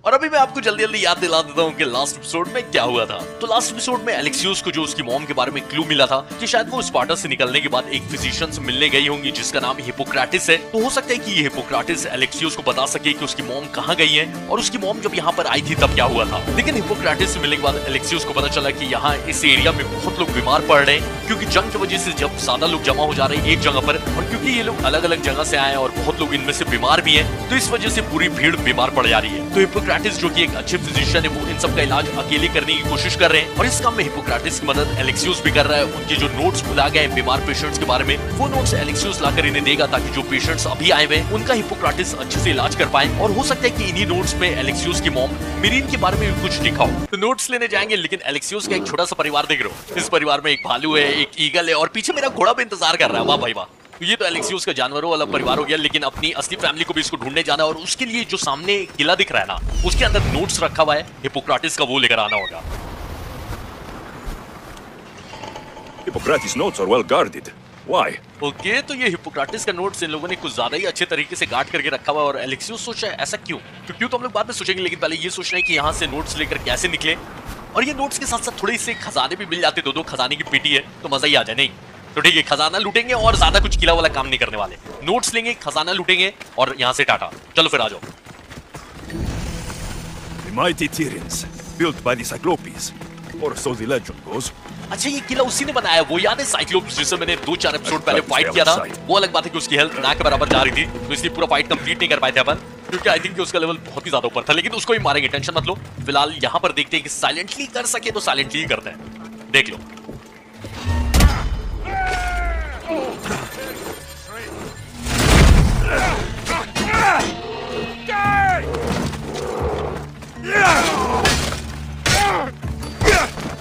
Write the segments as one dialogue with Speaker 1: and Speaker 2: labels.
Speaker 1: और अभी मैं आपको जल्दी जल्दी याद दिला देता हूँ कि लास्ट एपिसोड में क्या हुआ था। तो लास्ट एपिसोड में एलेक्सियोस को जो उसकी मॉम के बारे में क्लू मिला था कि शायद वो स्पार्टा से निकलने के बाद एक फिजिशियन से मिलने गई होंगी जिसका नाम हिपोक्रेटिस है। तो हो सकता है कि ये हिपोक्रेटिस एलेक्सियोस को बता सके कि उसकी मॉम कहाँ गई है और उसकी मॉम जब यहाँ पर आई थी तब क्या हुआ था। लेकिन हिपोक्रेटिस से मिलने के बाद एलेक्सियोस को पता चला कि यहाँ इस एरिया में बहुत लोग बीमार पड़ रहे हैं, क्योंकि जंग की वजह से जब ज्यादा लोग जमा हो जा रहे हैं एक जगह पर, और क्योंकि ये लोग अलग अलग जगह से आए और बहुत लोग इनमें से बीमार भी हैं, तो इस वजह से पूरी भीड़ बीमार पड़ जा रही है। तो हिपोक्रेटिस जो कि एक अच्छे फिजिशियन है, वो इन सब का इलाज अकेले करने की कोशिश कर रहे हैं, और इस काम में हिपोक्रेटिस की मदद एलेक्सियोस भी कर रहा है। उनके जो नोट्स भुला गए बीमार पेशेंट्स के बारे में, वो नोट्स एलेक्सियोस लाकर इन्हें देगा ताकि जो पेशेंट्स अभी आए हुए उनका हिपोक्रेटिस अच्छे से इलाज कर पाए। और हो सकता है कि इन्हीं नोट्स में एलेक्सियोस की मॉम मिरीन के बारे में भी कुछ लिखा हो। तो नोट्स लेने जाएंगे, लेकिन एलेक्सियोस का एक छोटा सा परिवार देख रहे हो। इस परिवार में एक भालू है, एक ईगल है, और पीछे मेरा घोड़ा भी इंतजार कर रहा है। वाह भाई वाह। तो ये तो एलेक्सियोस का जानवरों वाला परिवार हो गया, लेकिन अपनी असली फैमिली को भी इसको ढूंढने जाना है, और उसके लिए जो सामने किला दिख रहा है ना, उसके अंदर नोट्स रखा हुआ है हिपोक्रेटिस का, वो लेकर आना होगा।
Speaker 2: Hippocrates' notes are well guarded. Why?
Speaker 1: Okay, तो ये हिपोक्रेटिस का नोट्स इन लोगों ने कुछ ज्यादा ही अच्छे तरीके से गार्ड करके रखा हुआ है, और एलेक्सियोस सोच रहा है ऐसा क्यों? तो क्यों तो हम लोग बाद में सोचेंगे, लेकिन पहले ये सोच रहे हैं कि यहाँ से नोट्स लेकर कैसे निकले। और ये नोट्स के साथ साथ थोड़े से खजाने भी मिल जाते, दो खजाने की पेटी है तो मजा ही आ जाए। नहीं तो ठीक है, खजाना लूटेंगे और ज्यादा कुछ किला वाला काम नहीं करने वाले। नोट्स लेंगे, खजाना लूटेंगे और यहाँ से टाटा। चलो फिर आ जाओ।
Speaker 2: The mighty Tyrrhens, built by the Cyclopes, or so the legend goes.
Speaker 1: अच्छा, ये किला उसी ने बनाया, वो याद है साइक्लोप्स जिससे मैंने 2-4 एपिसोड पहले फाइट किया था। वो अलग बात है कि उसकी हेल्थ ना के बराबर जा रही थी, तो इसलिए पूरा फाइट कंप्लीट नहीं कर पाए थे अपन, क्योंकि आई थिंक उसका लेवल बहुत ही ज्यादा ऊपर था। लेकिन उसको ही मारेंगे, टेंशन मत लो। फिलहाल यहाँ पर देखते हैं कि साइलेंटली कर सके तो साइलेंटली ही करते हैं। देख लो।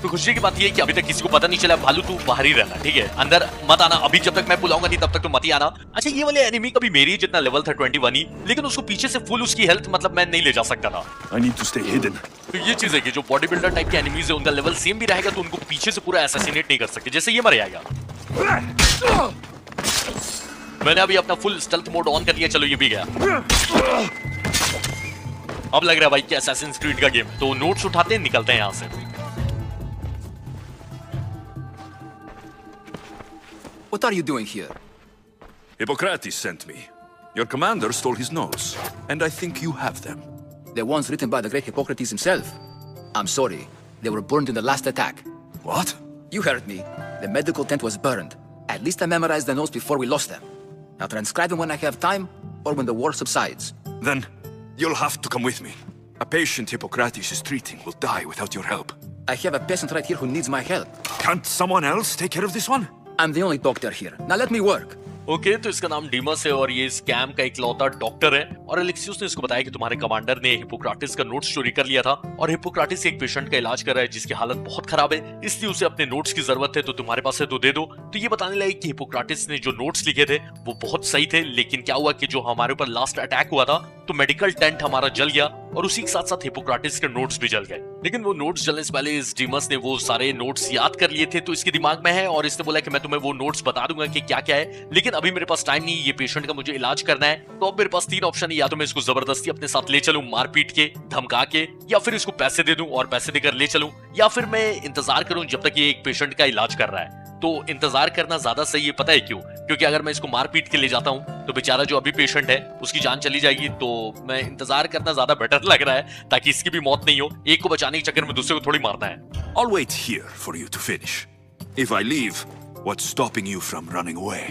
Speaker 1: तो खुशी की बात ये है कि अभी तक किसी को पता नहीं चला। भालू तू बाहर ही रहना, ठीक है, अंदर मत आना। अभी जब तक मैं बुलाऊंगा नहीं तब तक तो मत ही आना। अच्छा, ये वाले एनिमी का भी मेरी जितना लेवल था 21 ही, लेकिन उसको पीछे से फुल उसकी हेल्थ मतलब मैं नहीं ले जा सकता था।
Speaker 2: I need to stay hidden.
Speaker 1: तो ये चीज है कि जो बॉडी बिल्डर टाइप के एनिमीज है उनका लेवल सेम भी रहेगा, तो उनको पीछे से पूरा असैसिनेट नहीं कर सकते। जैसे ये मर जाएगा। मैंने अभी अपना फुल स्टेल्थ मोड ऑन कर लिया। चलो ये भी गया। अब लग रहा है भाई कि असैसिन्स क्रीड का गेम। तो नोट्स उठाते हैं, निकलते हैं यहाँ से।
Speaker 3: What are you doing here?
Speaker 2: Hippocrates sent me. Your commander stole his notes, and I think you have them.
Speaker 3: The ones written by the great Hippocrates himself. I'm sorry, they were burned in the last attack.
Speaker 2: What?
Speaker 3: You heard me. The medical tent was burned. At least I memorized the notes before we lost them. I'll transcribe them when I have time, or when the war subsides.
Speaker 2: Then you'll have to come with me. A patient Hippocrates is treating will die without your help.
Speaker 3: I have a patient right here who needs my help.
Speaker 2: Can't someone else take care of this one?
Speaker 3: I'm the only doctor here. Now let me work.
Speaker 1: Okay, तो इसका नाम डीमस है और ये scam का इकलौता doctor है। और एलेक्सियोस ने इसको बताया कि तुम्हारे कमांडर ने हिपोक्रेटिस का नोट्स चोरी कर लिया था, और हिपोक्रेटिस एक पेशेंट का इलाज कर रहा है जिसकी हालत बहुत खराब है, इसलिए उसे अपने नोट्स की जरूरत है। तो तुम्हारे पास है तो दे दो। तो ये बताने लगे कि हिपोक्रेटिस ने जो नोट्स लिखे थे वो बहुत सही थे, लेकिन क्या हुआ कि जो हमारे ऊपर लास्ट अटैक हुआ था तो मेडिकल टेंट हमारा जल गया, और उसी के साथ साथ हिपोक्रेटिस के नोट्स भी जल गए। लेकिन वो नोट्स जलने से पहले इस डीमस ने वो सारे नोट्स याद कर लिए थे, तो इसके दिमाग में है, और इसने बोला कि मैं तुम्हें वो नोट्स बता दूंगा कि क्या क्या है, लेकिन अभी मेरे पास टाइम नहीं, ये पेशेंट का मुझे इलाज करना है। तो अब मेरे पास 3 ऑप्शन है, या तो मैं इसको जबरदस्ती अपने साथ ले चलूं, मार पीट के, धमका के, या फिर इसको पैसे दे दूं और पैसे देकर ले चलूं, या फिर मैं इंतजार करूं जब तक ये एक पेशेंट का इलाज कर रहा है। तो इंतजार करना ज्यादा सही है, पता है क्यों? क्योंकि अगर मैं इसको मार पीट के ले जाता हूं तो बेचारा जो अभी पेशेंट है उसकी जान चली जाएगी। तो मैं इंतजार करना ज्यादा बेटर लग रहा है, ताकि इसकी भी मौत नहीं हो। एक को बचाने के चक्कर में दूसरे को थोड़ी मारना है।
Speaker 2: I'll wait here for you to finish. If I leave, what's stopping you from running away?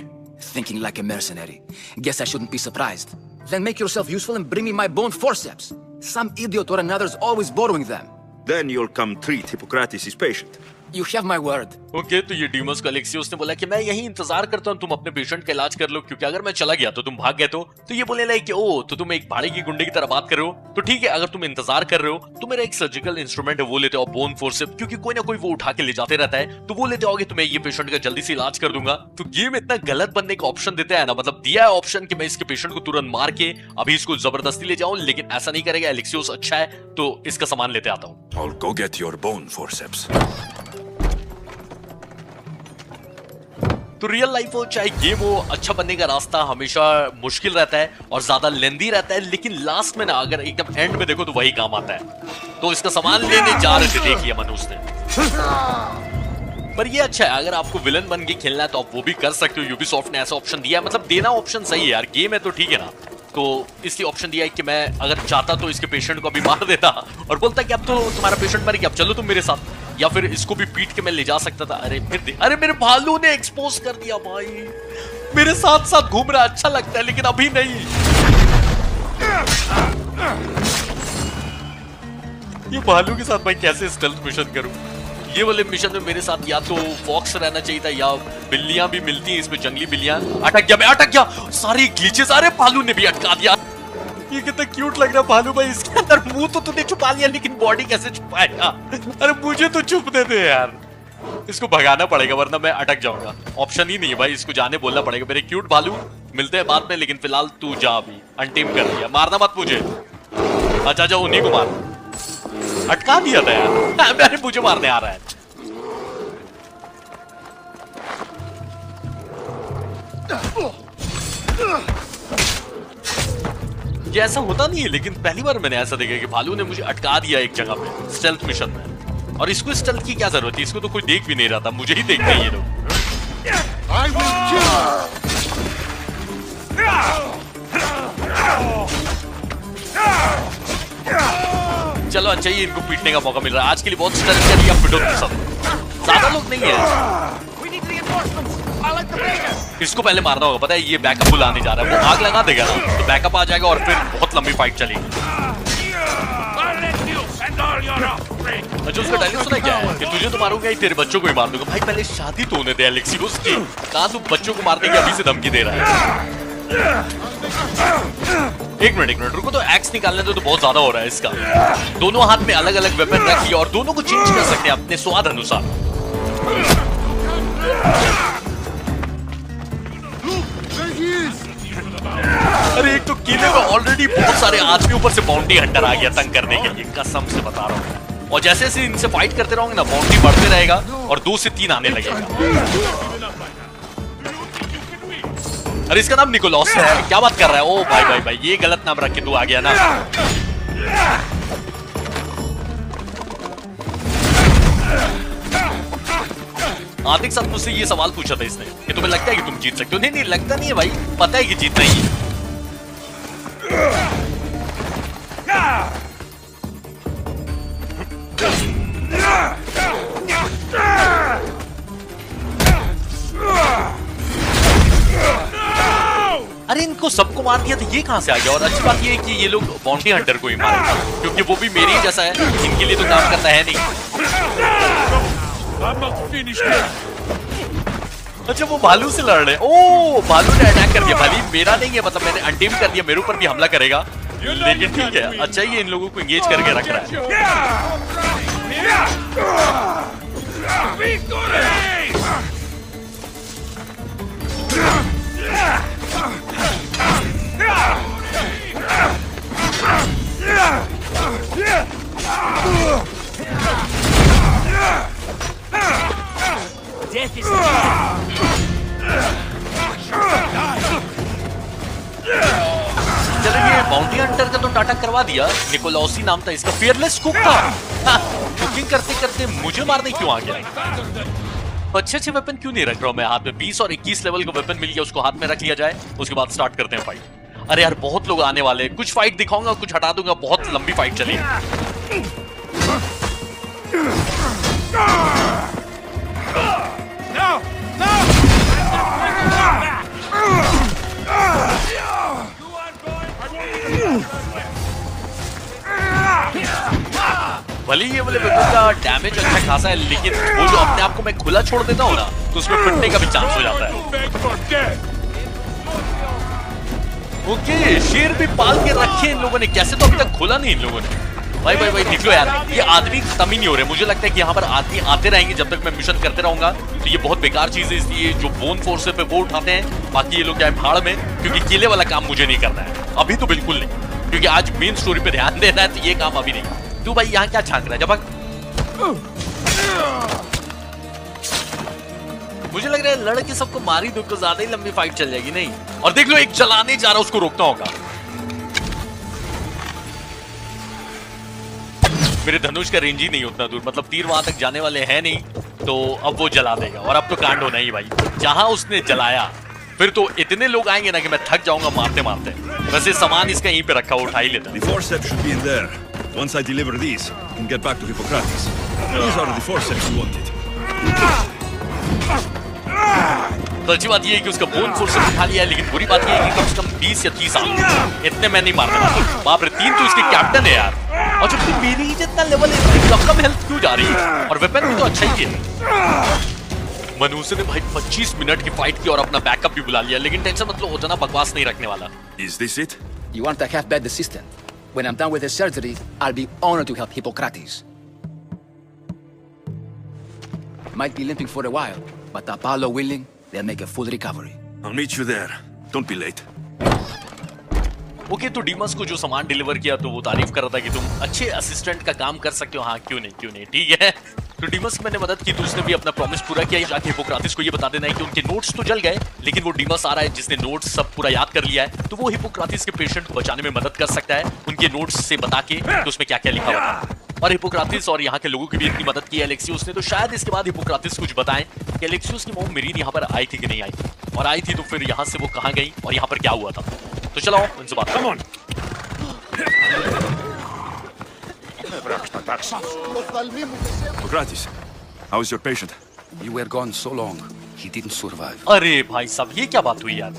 Speaker 3: Thinking like a mercenary. Guess I shouldn't be surprised. Then make yourself useful and bring me my bone forceps. Some idiot or another's always borrowing them.
Speaker 2: Then you'll come treat Hippocrates' patient.
Speaker 3: You have my word.
Speaker 1: Okay, तो ये डीमस को एलेक्सियोस ने बोला कि मैं यही इंतजार करता हूँ, तुम अपने पेशेंट का इलाज कर लो, क्योंकि अगर मैं चला गया तो तुम भाग गए तो ये बोलने लगे कि ओ, तो तुम एक भाड़े की गुंडे की तरह बात कर रहे हो। तो ठीक है, अगर तुम इंतजार कर रहे हो तो मेरा एक सर्जिकल इंस्ट्रूमेंट है वो लेते हो, बोन फोर्सेप्स, क्योंकि कोई ना कोई वो उठा के ले जाते रहता है, तो वो लेते आओगे तो मैं ये पेशेंट का जल्दी से इलाज कर दूंगा। तो गेम इतना गलत बनने का ऑप्शन देता है ना, मतलब दिया है ऑप्शन कि मैं इसके पेशेंट को तुरंत मार के अभी इसको जबरदस्ती ले जाऊं, लेकिन ऐसा नहीं करेगा। एलेक्सियोस अच्छा है तो इसका सामान लेते आता हूँ।
Speaker 2: I'll go get your bone forceps.
Speaker 1: तो रियल लाइफ हो चाहे गेम हो, अच्छा बनने का रास्ता हमेशा मुश्किल रहता है और ज्यादा लेंदी रहता है, लेकिन लास्ट में ना अगर एकदम एंड में देखो तो वही काम आता है। तो इसका सामान लेने जा रहे थे, देखिए मनुष्य ने। पर ये अच्छा है, अगर आपको विलन बन के खेलना है तो आप वो भी कर सकते हो। यूबीसॉफ्ट ने ऐसा ऑप्शन दिया है, मतलब देना ऑप्शन सही है यार, गेम है तो ठीक है ना। तो इसलिए ऑप्शन दिया है कि मैं अगर चाहता तो इसके पेशेंट को अभी मार देता और बोलता कि अब तो तुम्हारा पेशेंट मर गया, अब चलो तुम मेरे साथ, या फिर इसको भी पीट के मैं ले जा सकता था। अरे मेरे भालू ने एक्सपोज कर दिया भाई, मेरे साथ साथ घूम रहा, अच्छा लगता है लेकिन अभी नहीं। ये भालू के साथ मैं कैसे स्टेल्थ मिशन करूं? ये वाले मिशन में मेरे साथ या तो फॉक्स रहना चाहिए था या बिल्लियां भी मिलती हैं इसमें, जंगली बिल्लियां। अटक गया, सारी ग्लिचेस, अरे भालू ने भी अटका दिया। ये कितना क्यूट लग रहा भालू भाई, इसके अंदर मुंह तो तूने छुपा लिया लेकिन बॉडी कैसे छुपाया? अरे मुझे तो छुपने दे यार, इसको भगाना पड़ेगा वरना मैं अटक जाऊंगा। ऑप्शन ही नहीं है भाई, इसको जाने बोलना पड़ेगा। मेरे क्यूट भालू मिलते हैं बाद में, लेकिन फिलहाल तू जा, अभी अनटीम कर दिया, मारना मत मुझे। अच्छा जा उन्हीं को मार, अटका दिया था यार। अरे मुझे मारने आ रहा है। ये ऐसा होता नहीं है, लेकिन पहली बार मैंने ऐसा देखा कि भालू ने मुझे अटका दिया एक जगह पे स्टेल्थ मिशन में। और इसको स्टेल्थ की क्या जरूरत है, इसको तो कोई देख भी नहीं रहा था, मुझे ही देखते हैं ये लोग। चलो अच्छा ही इनको पीटने का मौका मिल रहा है। आज के लिए बहुत स्टेल्थ करिए, अब पिटो सब, ज्यादा लोग नहीं है। इसको पहले मारना होगा, पता है ये बैकअप बुलाने जा रहा है, वो आग लगा देगा ना तो बैकअप आ जाएगा और फिर बहुत लंबी फाइट चलेगी। अच्छा उसका डायलॉग सुना क्या है कि तुझे तो मारूंगा ही, तेरे बच्चों को ही मार दूंगा। भाई पहले शादी तो होने दे एलेक्सियोस की, कहां तू बच्चों को मारने की अभी से धमकी दे रहा है? एक मिनट रुको, तो एक्स निकालने तो बहुत ज्यादा हो रहा है इसका। दोनों हाथ में अलग अलग वेपन रख लिया और दोनों को चेंज कर सकते हैं अपने स्वाद अनुसार। अरे एक तो किले में ऑलरेडी बहुत सारे आदमी, ऊपर से बाउंटी हंटर आ गया तंग करने के लिए, कसम से बता रहा हूँ। और जैसे जैसे इनसे फाइट करते रहोगे ना, बाउंटी बढ़ते रहेगा और 2 से 3 आने लगेगा। अरे इसका नाम निकोलॉस है, क्या बात कर रहा है? ओ भाई ये गलत नाम रख के तू आ गया ना। आदिक साथ मुझसे ये सवाल पूछा था इसने कि तुम्हें लगता है कि तुम जीत सकते हो? नहीं लगता नहीं है भाई, पता है कि जीतना ही है। अरे इनको सबको मार दिया तो ये कहां से आ गया? और अच्छी बात ये है कि ये लोग बाउंटी हंटर को ही मारे, क्योंकि वो भी मेरे ही जैसा है, इनके लिए तो काम करता है नहीं। अच्छा वो भालू से लड़ रहे हैं। ओ भालू ने अटैक कर दिया, भाली मेरा नहीं है, मतलब मैंने अनटीम कर दिया, मेरे ऊपर भी हमला करेगा, लेकिन ठीक है। अच्छा ये इन लोगों को एंगेज करके रख रहा है। चलो ये बाउंटी हंटर का तो टाटा करवा दिया, निकोलॉसी नाम था इसका, फियरलेस कुक था। कुकिंग करते करते मुझे मारने क्यों आ गया? अच्छे वेपन क्यों नहीं रख रहा हूं मैं हाथ में? 20 और 21 लेवल का वेपन मिल गया, उसको हाथ में रख लिया जाए, उसके बाद स्टार्ट करते हैं फाइट। अरे यार बहुत लोग आने वाले हैं, कुछ फाइट दिखाऊंगा कुछ हटा दूंगा, बहुत लंबी फाइट चलेगी। भले ये वाले वेपन का डैमेज अच्छा खासा है, लेकिन वो जो अपने आप को मैं खुला छोड़ देता हूँ ना, तो उसमें फटने का भी चांस हो जाता है। ओके शेर भी पाल के रखे इन लोगों ने, कैसे तो अभी तक खोला नहीं इन लोगों ने। भाई निकलो यार, ये आदमी खत्म ही नहीं हो रहे। मुझे लगता है कि यहाँ पर आदमी आते रहेंगे जब तक मैं मिशन करते रहूंगा, तो ये बहुत बेकार चीज है। इसलिए जो बोन फोर्स पे वो उठाते हैं, बाकी ये लोग क्या है भाड़ में, क्योंकि केले वाला काम मुझे नहीं करना है अभी तो, बिल्कुल नहीं, क्योंकि आज मेन स्टोरी पे ध्यान देना है, तो ये काम अभी नहीं। तू भाई यहाँ क्या झांक रहा है? जब मुझे लग रहा है लड़के सबको मार ही दो तो ज्यादा ही लंबी फाइट चल जाएगी। नहीं, और देख लो एक चलाने जा रहा उसको रोकना होगा। मेरे धनुष का रेंज ही नहीं उतना दूर, मतलब तीर वहां तक जाने वाले हैं नहीं, तो अब वो जला देगा। और अब तो कांड होना ही भाई, जहां उसने जलाया फिर तो इतने लोग आएंगे ना कि मैं थक जाऊंगा मारते मारते। वैसे सामान इसका यहीं पे रखा, उठा ही लेता।
Speaker 2: The forceps should be in there. Once I deliver these, you can get back to Hippocrates. These are the forceps you wanted.
Speaker 1: तो अच्छी बात ये है कि उसका बोन फोर्स उठा लिया है, लेकिन बुरी बात ये है कि कम से कम 20 या 30 आदमी इतने मैं नहीं मारता। बाप रे, 3 तो इसके कैप्टन है यार। और जबकि मेरी ही जितना लेवल है, कम हेल्थ क्यों जा रही है? और वेपन भी तो अच्छा ही है। मनुष्य ने भाई 25 मिनट की फाइट की और अपना बैकअप भी बुला लिया, लेकिन टेंशन मत लो, उतना बकवास नहीं रखने वाला।
Speaker 2: Is this it?
Speaker 3: You want a half-bad assistant? When I'm done with the surgery, I'll be honored to help Hippocrates. Might be limping for a while, but Apollo willing, they'll make a full recovery.
Speaker 2: I'll meet you there. Don't be late.
Speaker 1: Okay, तो डीमस को जो सामान deliver किया तो वो तारीफ कर रहा था कि तुम अच्छे असिस्टेंट का काम कर सकते हो। हाँ, क्यों नहीं, ठीक है। तो डीमस की मैंने मदद की तो उसने भी अपना प्रॉमिस पूरा किया। जाके हिप्पोक्राटिस को ये बता देना है कि उनके नोट्स तो जल गए, लेकिन वो डीमस आ रहा है जिसने नोट्स सब पूरा याद कर लिया है, तो वो हिप्पोक्राटिस के पेशेंट को बचाने में मदद कर सकता है उनके नोट्स से बता के कि उसमें क्या क्या लिखा हुआ था। और हिप्पोक्राटिस और यहाँ के लोगों की भी इतनी मदद की एलेक्सियस ने, तो शायद इसके बाद हिप्पोक्राटिस कुछ बताएं कि एलेक्सियस की मॉम मेरीन यहाँ पर आई थी कि नहीं आई थी, और आई थी तो फिर यहाँ से वो कहाँ गई और यहाँ पर क्या हुआ था। तो चलो उनसे बात करो।
Speaker 2: Hippocrates, how is your patient?
Speaker 3: You were gone so long, he didn't survive.
Speaker 1: अरे भाई साहब, ये क्या बात हुई यार?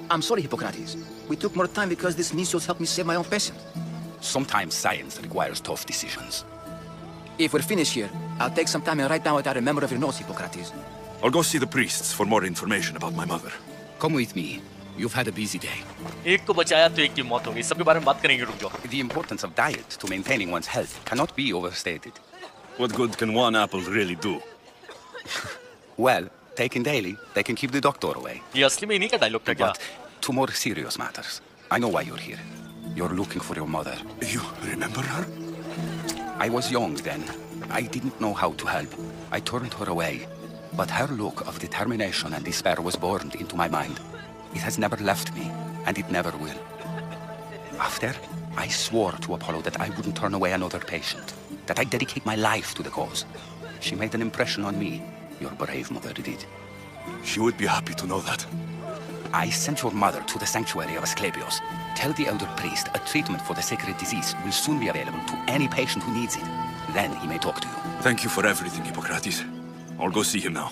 Speaker 3: I'm sorry, Hippocrates. We took more time because this measles helped me save my own patient.
Speaker 4: Sometimes science requires tough decisions.
Speaker 3: If we're finished here, I'll take some time and write down what I remember of your notes, Hippocrates.
Speaker 2: I'll go see the priests for more information about my mother.
Speaker 4: Come with me. You've had a busy day.
Speaker 1: एक को बचाया तो एक की मौत हो गई। सबके बारे में बात करेंगे, रुक जाओ।
Speaker 4: The importance of diet to maintaining one's health cannot be overstated.
Speaker 2: What good can one apple really do?
Speaker 4: Well, taken daily, they can keep the doctor away.
Speaker 1: ये असली में इन्हीं का डायलॉग था क्या?
Speaker 4: But to more serious matters. I know why you're here. You're looking for your mother.
Speaker 2: You remember her?
Speaker 4: I was young then. I didn't know how to help. I turned her away. But her look of determination and despair was burned into my mind. It has never left me, and it never will. After, I swore to Apollo that I wouldn't turn away another patient, that I'd dedicate my life to the cause. She made an impression on me. Your brave mother did.
Speaker 2: She would be happy to know that.
Speaker 4: I sent your mother to the sanctuary of Asclepios. Tell the elder priest a treatment for the sacred disease will soon be available to any patient who needs it. Then he may talk to you.
Speaker 2: Thank you for everything, Hippocrates. I'll go see him now.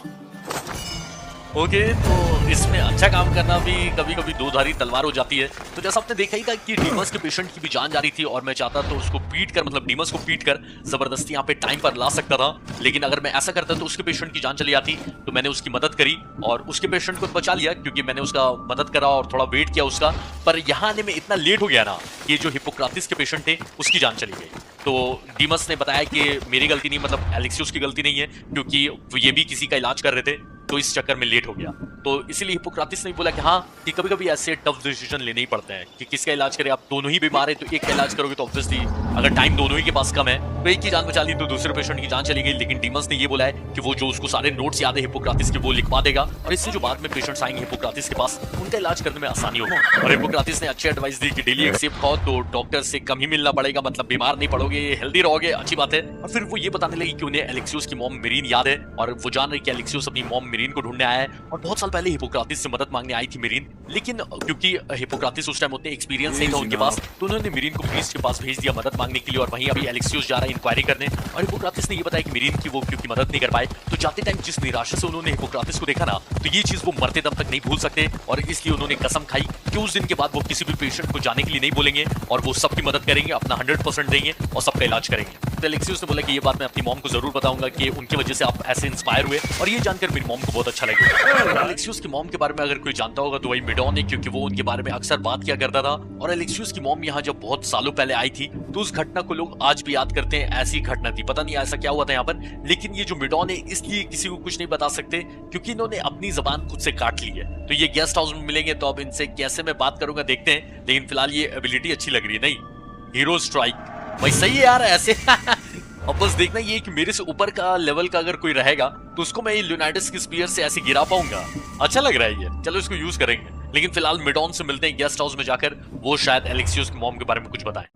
Speaker 1: Okay, तो इसमें अच्छा काम करना भी कभी कभी दो धारी तलवार हो जाती है। तो जैसा आपने देखा ही था कि डीमस के पेशेंट की भी जान जा रही थी, और मैं चाहता तो उसको पीट कर, मतलब डीमस को पीट कर जबरदस्ती यहाँ पे टाइम पर ला सकता था, लेकिन अगर मैं ऐसा करता तो उसके पेशेंट की जान चली जाती। तो मैंने उसकी मदद करी और उसके पेशेंट को बचा लिया, क्योंकि मैंने उसका मदद करा और थोड़ा वेट किया उसका। पर यहाँ आने में इतना लेट हो गया ना कि जो हिप्पोक्राटिस के पेशेंट थे उसकी जान चली गई। तो डीमस ने बताया कि मेरी गलती नहीं, मतलब एलेक्सियस की गलती नहीं है, क्योंकि ये भी किसी का इलाज कर रहे थे, तो इस चक्कर में लेट हो गया। तो इसीलिए हिप्पोक्राटिस ने बोला कि हाँ, कि कभी कभी ऐसे टफ डिसीजन लेने ही पड़ते हैं कि किसका इलाज करें। आप दोनों ही बीमार है तो एक का इलाज करोगे तो ऑब्वियसली अगर टाइम दोनों ही के पास कम है तो एक की जान बचा ली तो दूसरे पेशेंट की जान चली गई। लेकिन डीमस ने ये बोला है कि वो जो उसको सारे नोट्स याद है हिप्पोक्राटिस के वो लिखवा देगा, और इससे जो बाद में पेशेंट्स आएंगे हिप्पोक्राटिस के पास उनका इलाज करने में आसानी होगी। और हिप्पोक्राटिस ने अच्छी एडवाइस दी कि डेली एक सेब खाओ तो डॉक्टर से कम ही मिलना पड़ेगा, मतलब बीमार नहीं पड़ोगे, हेल्दी रहोगे, अच्छी बात है। और फिर वो ये बताने लगी कि उन्हें एलेक्सियस की मॉम मेरीन याद है, और वो जान रही कि एलेक्सियस अपनी मॉम मेरीन को ढूंढने आया है, और बहुत साल पहले हिप्पोक्राटिस से मदद मांगने आई थी मेरीन। लेकिन क्योंकि हिप्पोक्राटिस उस टाइम उतने एक्सपीरियंस नहीं था उनके पास, तो उन्होंने मेरीन को प्रीस्ट के पास भेज दिया मदद मांगने के लिए, और वहीं अभी एलेक्सियस जा रहा है इंक्वायरी करने। और हिप्पोक्राटिस ने ये बताया कि मेरीन की वो क्योंकि मदद नहीं कर पाए, तो जाते टाइम जिस निराशा से उन्होंने हिप्पोक्राटिस को देखा ना, तो ये चीज वो मरते दम तक नहीं भूल सकते, और इसलिए उन्होंने कसम खाई कि उस दिन के बाद वो किसी भी पेशेंट को जाने के लिए नहीं बोलेंगे, और वो सबकी मदद करेंगे, अपना 100% देंगे और सबका इलाज करेंगे। तो एलेक्सियस ने बोला कि ये बात मैं अपनी मॉम को जरूर बताऊंगा कि उनकी वजह से आप ऐसे इंस्पायर हुए, और ये जानकर मेरी मॉम को बहुत अच्छा लगा। एलेक्सियस की मॉम के बारे में अगर कोई जानता होगा तो वही मिडॉन है, क्योंकि वो उनके बारे में अक्सर बात किया करता था। और एलेक्सियस की मॉम यहाँ जब बहुत सालों पहले आई थी तो उस घटना को लोग आज भी याद करते हैं। ऐसी घटना थी, पता नहीं ऐसा क्या हुआ था यहाँ पर, लेकिन ये जो मिडॉन है इसलिए किसी को कुछ नहीं बता सकते क्योंकि इन्होंने अपनी जबान खुद से काट ली है। तो ये गेस्ट हाउस में मिलेंगे तो अब इनसे कैसे मैं बात करूंगा देखते हैं, लेकिन फिलहाल ये एबिलिटी अच्छी लग रही है। नहीं, हीरो स्ट्राइक भाई सही है यार ऐसे। अब बस देखना ये कि मेरे से ऊपर का लेवल का अगर कोई रहेगा तो उसको मैं लियोनार्डस की स्पीयर से ऐसे गिरा पाऊंगा। अच्छा लग रहा है ये, चलो इसको यूज करेंगे। लेकिन फिलहाल मिडॉन से मिलते हैं गेस्ट हाउस में जाकर, वो शायद एलेक्सियोस की मॉम के बारे में कुछ बताएं।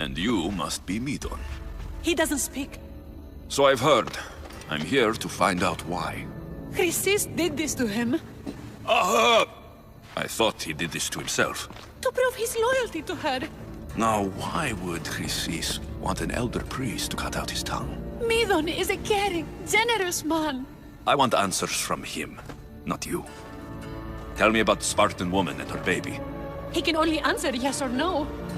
Speaker 2: And you must be Midon.
Speaker 5: He doesn't speak.
Speaker 2: So I've heard. I'm here to find out why.
Speaker 5: Chrysis did this to him
Speaker 2: I thought he did this to himself.
Speaker 5: to prove his loyalty to her.
Speaker 2: Now, why would Chrysis want an elder priest to cut out his tongue?
Speaker 5: Midon is a caring, generous man.
Speaker 2: I want answers from him, not you. Tell me about the Spartan woman and her baby.
Speaker 5: He can only answer yes or no.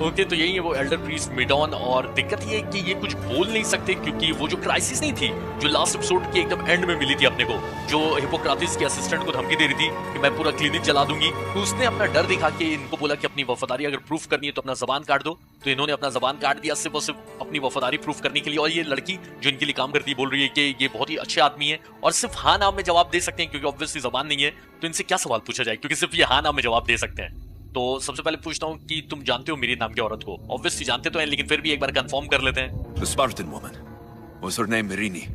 Speaker 1: Okay तो यही है वो Elder priest mid-on, और दिक्कत ये है कि ये कुछ बोल नहीं सकते क्योंकि वो जो क्राइसिस नहीं थी जो लास्ट एपिसोड के एकदम एंड में मिली थी अपने को, जो हिपोक्रेटिस के असिस्टेंट को धमकी दे रही थी कि मैं पूरा क्लिनिक जला दूंगी, तो उसने अपना डर दिखा के इनको बोला कि अपनी वफादारी अगर प्रूफ करनी है तो अपना जबान काट दो। तो इन्होंने अपना जबान काट दिया सिर्फ और सिर्फ अपनी वफादारी प्रूफ करने के लिए। और ये लड़की जो इनके लिए काम करती है बोल रही है कि ये बहुत ही अच्छे आदमी है और सिर्फ हाँ नाम में जवाब दे सकते हैं, क्योंकि ऑब्वियसली जबान नहीं है तो इनसे क्या सवाल पूछा जाए, क्योंकि सिर्फ ये हाँ नाम में जवाब दे सकते हैं। तो सबसे पहले पूछता हूँ कि तुम जानते हो मेरी नाम की औरत को? ऑब्वियसली जानते तो हैं, लेकिन फिर भी एक बार कंफर्म कर लेते हैं।
Speaker 2: The Spartan woman. Was her name Merini?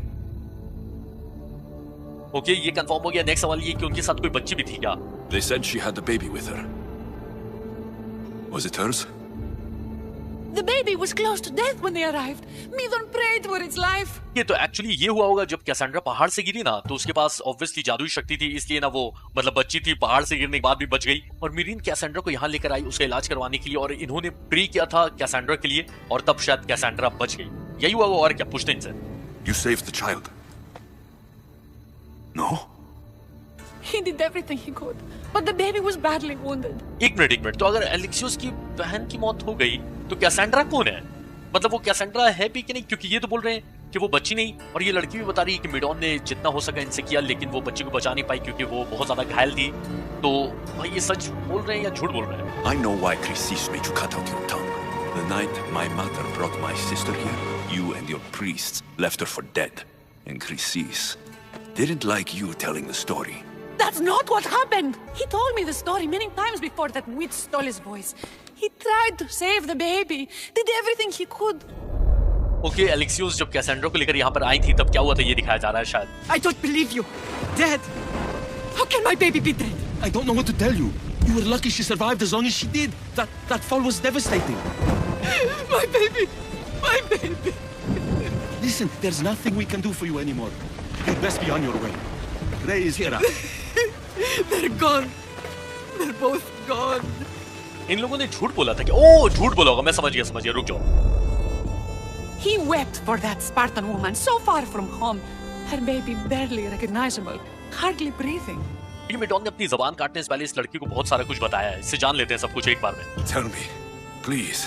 Speaker 1: Okay ये कंफर्म हो गया। नेक्स्ट सवाल ये कि उनके साथ कोई बच्ची भी थी क्या?
Speaker 2: They said she had a baby with her. Was it hers?
Speaker 5: The baby was close to death when they arrived. Midon prayed for its life.
Speaker 1: ये तो एक्चुअली ये हुआ होगा जब कैसेंड्रा पहाड़ से गिरी ना, तो उसके पास ऑब्वियसली जादुई शक्ति थी, इसलिए ना वो मतलब बच्ची थी, पहाड़ से गिरने के बाद भी बच गई। और मीरीन कैसेंड्रा को यहाँ लेकर आई उसका इलाज करवाने के लिए, और इन्होंने प्रे किया था कैसेंड्रा के लिए, और तब शायद कैसेंड्रा बच गई। यही हुआ होगा, और क्या पूछते हैं इनसे।
Speaker 2: You saved the child. No?
Speaker 5: He did everything he could, but the baby was badly wounded.
Speaker 1: एक मिनट, तो अगर एलेक्सियोस की बहन की मौत हो गई तो कैसेंड्रा कौन है? मतलब वो कैसेंड्रा है भी कि नहीं, क्योंकि ये तो बोल रहे हैं कि वो बच्ची नहीं, और ये लड़की भी बता रही है कि मिडॉन ने जितना हो सका इनसे किया, लेकिन वो बच्ची को बचा नहीं पाई क्योंकि वो बहुत ज्यादा घायल थी। तो भाई ये सच बोल रहे हैं या झूठ बोल रहे हैं?
Speaker 2: I know why Chrysis made you cut out your tongue. The night my mother brought my sister here, you and your priests left her for dead. And Chrysis didn't like you telling the story.
Speaker 5: That's not what happened. He told me the story many times before that witch stole his voice. He tried to save the baby, did everything he could.
Speaker 1: Okay Alexios जब Cassandra को लेकर यहाँ पर आई थी तब क्या हुआ था ये दिखाया जा रहा है शायद।
Speaker 6: I don't believe you. Dead.
Speaker 5: How can my baby be dead?
Speaker 6: I don't know what to tell you. You were lucky she survived as long as she did. That fall was devastating.
Speaker 5: My baby! My baby!
Speaker 6: Listen, there's nothing we can do for you anymore. You'd best be on your way. Ray is here.
Speaker 5: They're gone. They're both gone.
Speaker 1: इन लोगों ने झूठ बोला था कि ओ झूठ बोला होगा, मैं समझ गया, रुक जाओ।
Speaker 5: He wept for that Spartan woman so far from home. Her baby barely recognizable, hardly breathing.
Speaker 1: ये मिडॉन ने अपनी जबान काटने से पहले इस लड़की को बहुत सारा कुछ बताया है, इससे जान लेते हैं सब कुछ एक बार में।
Speaker 2: Tell me, please.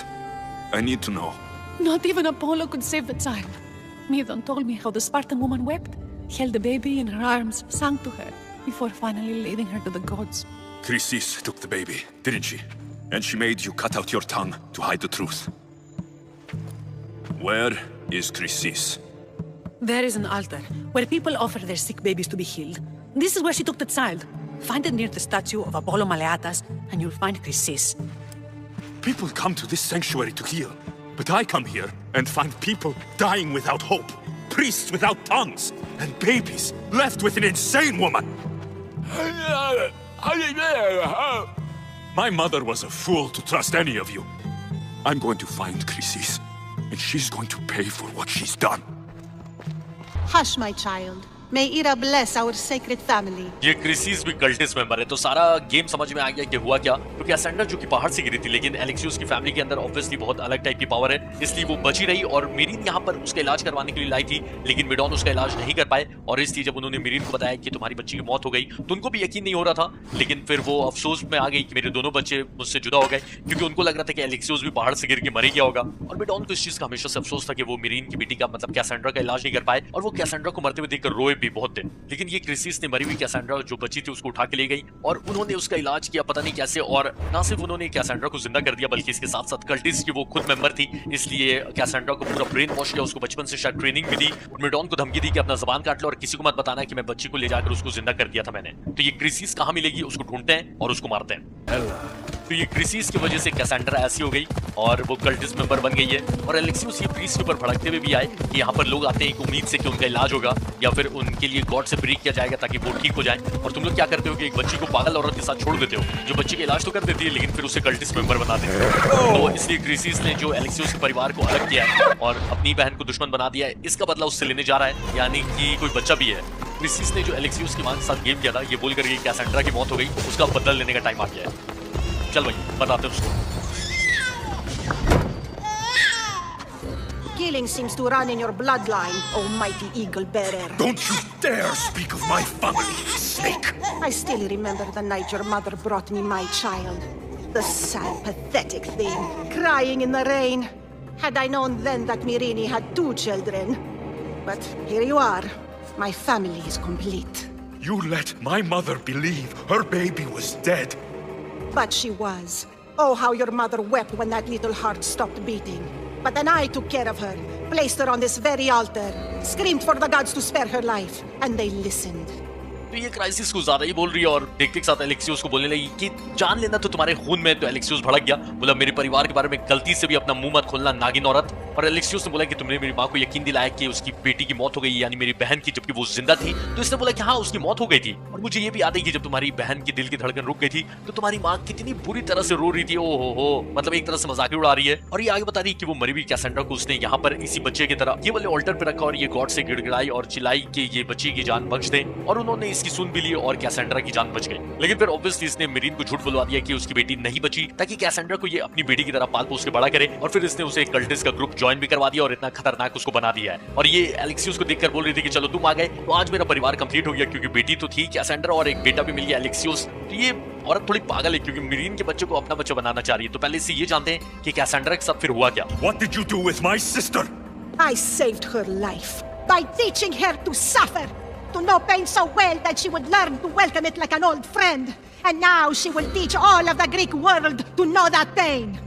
Speaker 2: I need to know.
Speaker 5: Not even Apollo could save the child. Midon told me how the Spartan woman wept, held the baby in her arms, sang to her, before finally leading her to the gods.
Speaker 2: Chrysis took the baby, didn't she? And she made you cut out your tongue to hide the truth. Where is Chrysis?
Speaker 5: There is an altar where people offer their sick babies to be healed. This is where she took the child. Find it near the statue of Apollo Maleatas, and you'll find Chrysis.
Speaker 2: People come to this sanctuary to heal, but I come here and find people dying without hope, priests without tongues, and babies left with an insane woman. My mother was a fool to trust any of you. I'm going to find Chrysis, and she's going to pay for what she's done.
Speaker 7: Hush, my child. May Ira bless our sacred family.
Speaker 1: ये crisis भी cultist member है, तो सारा game समझ में आ गया कि हुआ क्या। क्योंकि एसेंडर जो कि पहाड़ से गिरी थी, लेकिन एलेक्सियोस की फैमिली के अंदर ऑब्वियसली बहुत अलग टाइप की पावर है, इसलिए वो बची रही और मीरीन यहाँ पर उसका इलाज करवाने के लिए लाई थी, लेकिन मिडॉन उसका इलाज नहीं कर पाए। और इसलिए जब उन्होंने मीरीन को बताया कि तुम्हारी बच्ची की मौत हो गई, तो उनको भी यकीन नहीं हो रहा था, लेकिन फिर वो अफसोस में आ गई कि मेरे दोनों बच्चे मुझसे जुदा हो गए, क्योंकि उनको लग रहा था कि एलेक्सियोस भी पहाड़ से गिर के मर गया होगा। और मिडॉन को इस चीज का हमेशा से अफसोस था कि वो मीरीन की बेटी का मतलब कैसेंड्रा का इलाज नहीं कर पाए, और वो कैसेंड्रा को मरते हुए देखकर रोए भी बहुत थे। लेकिन ये क्रिसिस ने मरी हुई कैसेंड्रा जो बची थी उसको उठा के ले गई और उन्होंने उसका इलाज किया पता नहीं कैसे, और ना सिर्फ उन्होंने कैसेंड्रा को जिंदा कर दिया बल्कि इसके साथ साथ कल्टिस्ट की वो खुद मेंबर थी, इसलिए कैसेंड्रा को पूरा ब्रेन वॉश किया, उसको बचपन से शायद ट्रेनिंग भी दी और मिडॉन को धमकी दी कि अपना जबान काट लो और किसी को मत बताना कि मैं बच्ची को ले जाकर उसको जिंदा कर दिया था मैंने। तो ये क्रिसिस कहाँ मिलेगी उसको ढूंढते हैं और उसको मारते हैं। तो ये क्रिसिस की वजह से कैसेंड्रा ऐसी हो गई और वो कल्टिस्ट मेंबर बन गई है और एलेक्सियस ये प्रीस्ट के ऊपर भड़कते हुए भी आए कि यहाँ पर लोग आते हैं एक उम्मीद से कि उनका इलाज होगा या फिर उनके लिए गॉड से ब्रेक किया जाएगा ताकि वो ठीक हो जाए, और तुम लोग क्या करते हो कि एक बच्ची को पागल औरत के साथ छोड़ देते हो जो बच्ची का इलाज तो कर देती है लेकिन फिर उसे कल्टिस्ट मेंबर बना देते हो। तो इसलिए क्रिसिस ने जो एलेक्सियस के परिवार को अलग किया है और अपनी बहन को दुश्मन बना दिया है, इसका बदला उससे लेने जा रहा है, यानी कि कोई बच्चा भी है। क्रिसिस ने जो एलेक्सियस की मां के साथ गेम किया था ये बोल कर कैसेंड्रा की मौत हो गई, उसका बदला लेने का टाइम आ गया है। चल भाई बताते हैं उसको।
Speaker 8: Killing seems to run in your bloodline, almighty eagle bearer.
Speaker 2: Don't you dare speak of my family, snake!
Speaker 8: I still remember the night your mother brought me my child. The sad, pathetic thing, crying in the rain. Had I known then that Myrrine had 2 children. But here you are. My family is complete.
Speaker 2: You let my mother believe her baby was dead.
Speaker 8: But she was. Oh, how your mother wept when that little heart stopped beating. But then I took care of her, placed her on this very altar, screamed for the gods to spare her life, and they listened.
Speaker 1: तो ये crisis को ज्यादा ही बोल रही है और देखते के साथ एलेक्सियस को बोलने लगी कि जान लेना तो तुम्हारे खून में। तो एलेक्सियस भड़क गया, बोला मेरे परिवार के बारे में गलती से भी अपना मुंह मत खोलना नागिन औरत। और एलेक्सियस ने बोला कि तुमने मेरी माँ को यकीन दिलाया कि उसकी बेटी की मौत हो गई, यानी मेरी बहन की, जबकि वो जिंदा थी। तो इसने बोला कि हाँ उसकी मौत हो गई थी और मुझे ये भी याद है कि जब तुम्हारी बहन की दिल की धड़कन रुक गई थी तो तुम्हारी माँ कितनी बुरी तरह से रो रही थी। ओ हो, मतलब एक तरह से मजाक उड़ा रही है। और ये आगे बता रही है कि वो मरी हुई कैसेंड्रा को उसने यहाँ पर इसी बच्चे की तरह ये वाले ऑल्टर पे रखा और ये गॉड से गिड़गिड़ाई और चिल्लाई कि ये बच्ची की जान बख्श दे, और उन्होंने इसकी सुन भी ली और कैसेंड्रा की जान बच गई। लेकिन फिर ऑब्वियसली इसने मिरीन को झूठ बुलवा दिया कि उसकी बेटी नहीं बची ताकि कैसेंड्रा को ये अपनी बेटी की तरह पाल पोस के बड़ा करे, और फिर इसने उसे कल्टिस्ट का ग्रुप ज्वाइन भी करवा दिया और इतना खतरनाक उसको बना दिया है। और ये एलेक्सियस को देखकर बोल रही थी कि चलो तुम आ गए तो आज मेरा परिवार कंप्लीट हो गया, क्योंकि बेटी तो थी कैसेंड्रा और एक बेटा भी मिल गया एलेक्सियस। तो ये औरत थोड़ी पागल है क्योंकि मिरीन के बच्चे को अपना बच्चा बनाना चाह रही है। तो पहले से ये जानते हैं कि कैसेंड्रा के साथ फिर हुआ क्या।
Speaker 2: What did you do with my sister?
Speaker 8: I saved her life by teaching her to suffer, to know pain so well that she would learn to welcome it like an old friend. And now she will teach all of the Greek world to know that pain.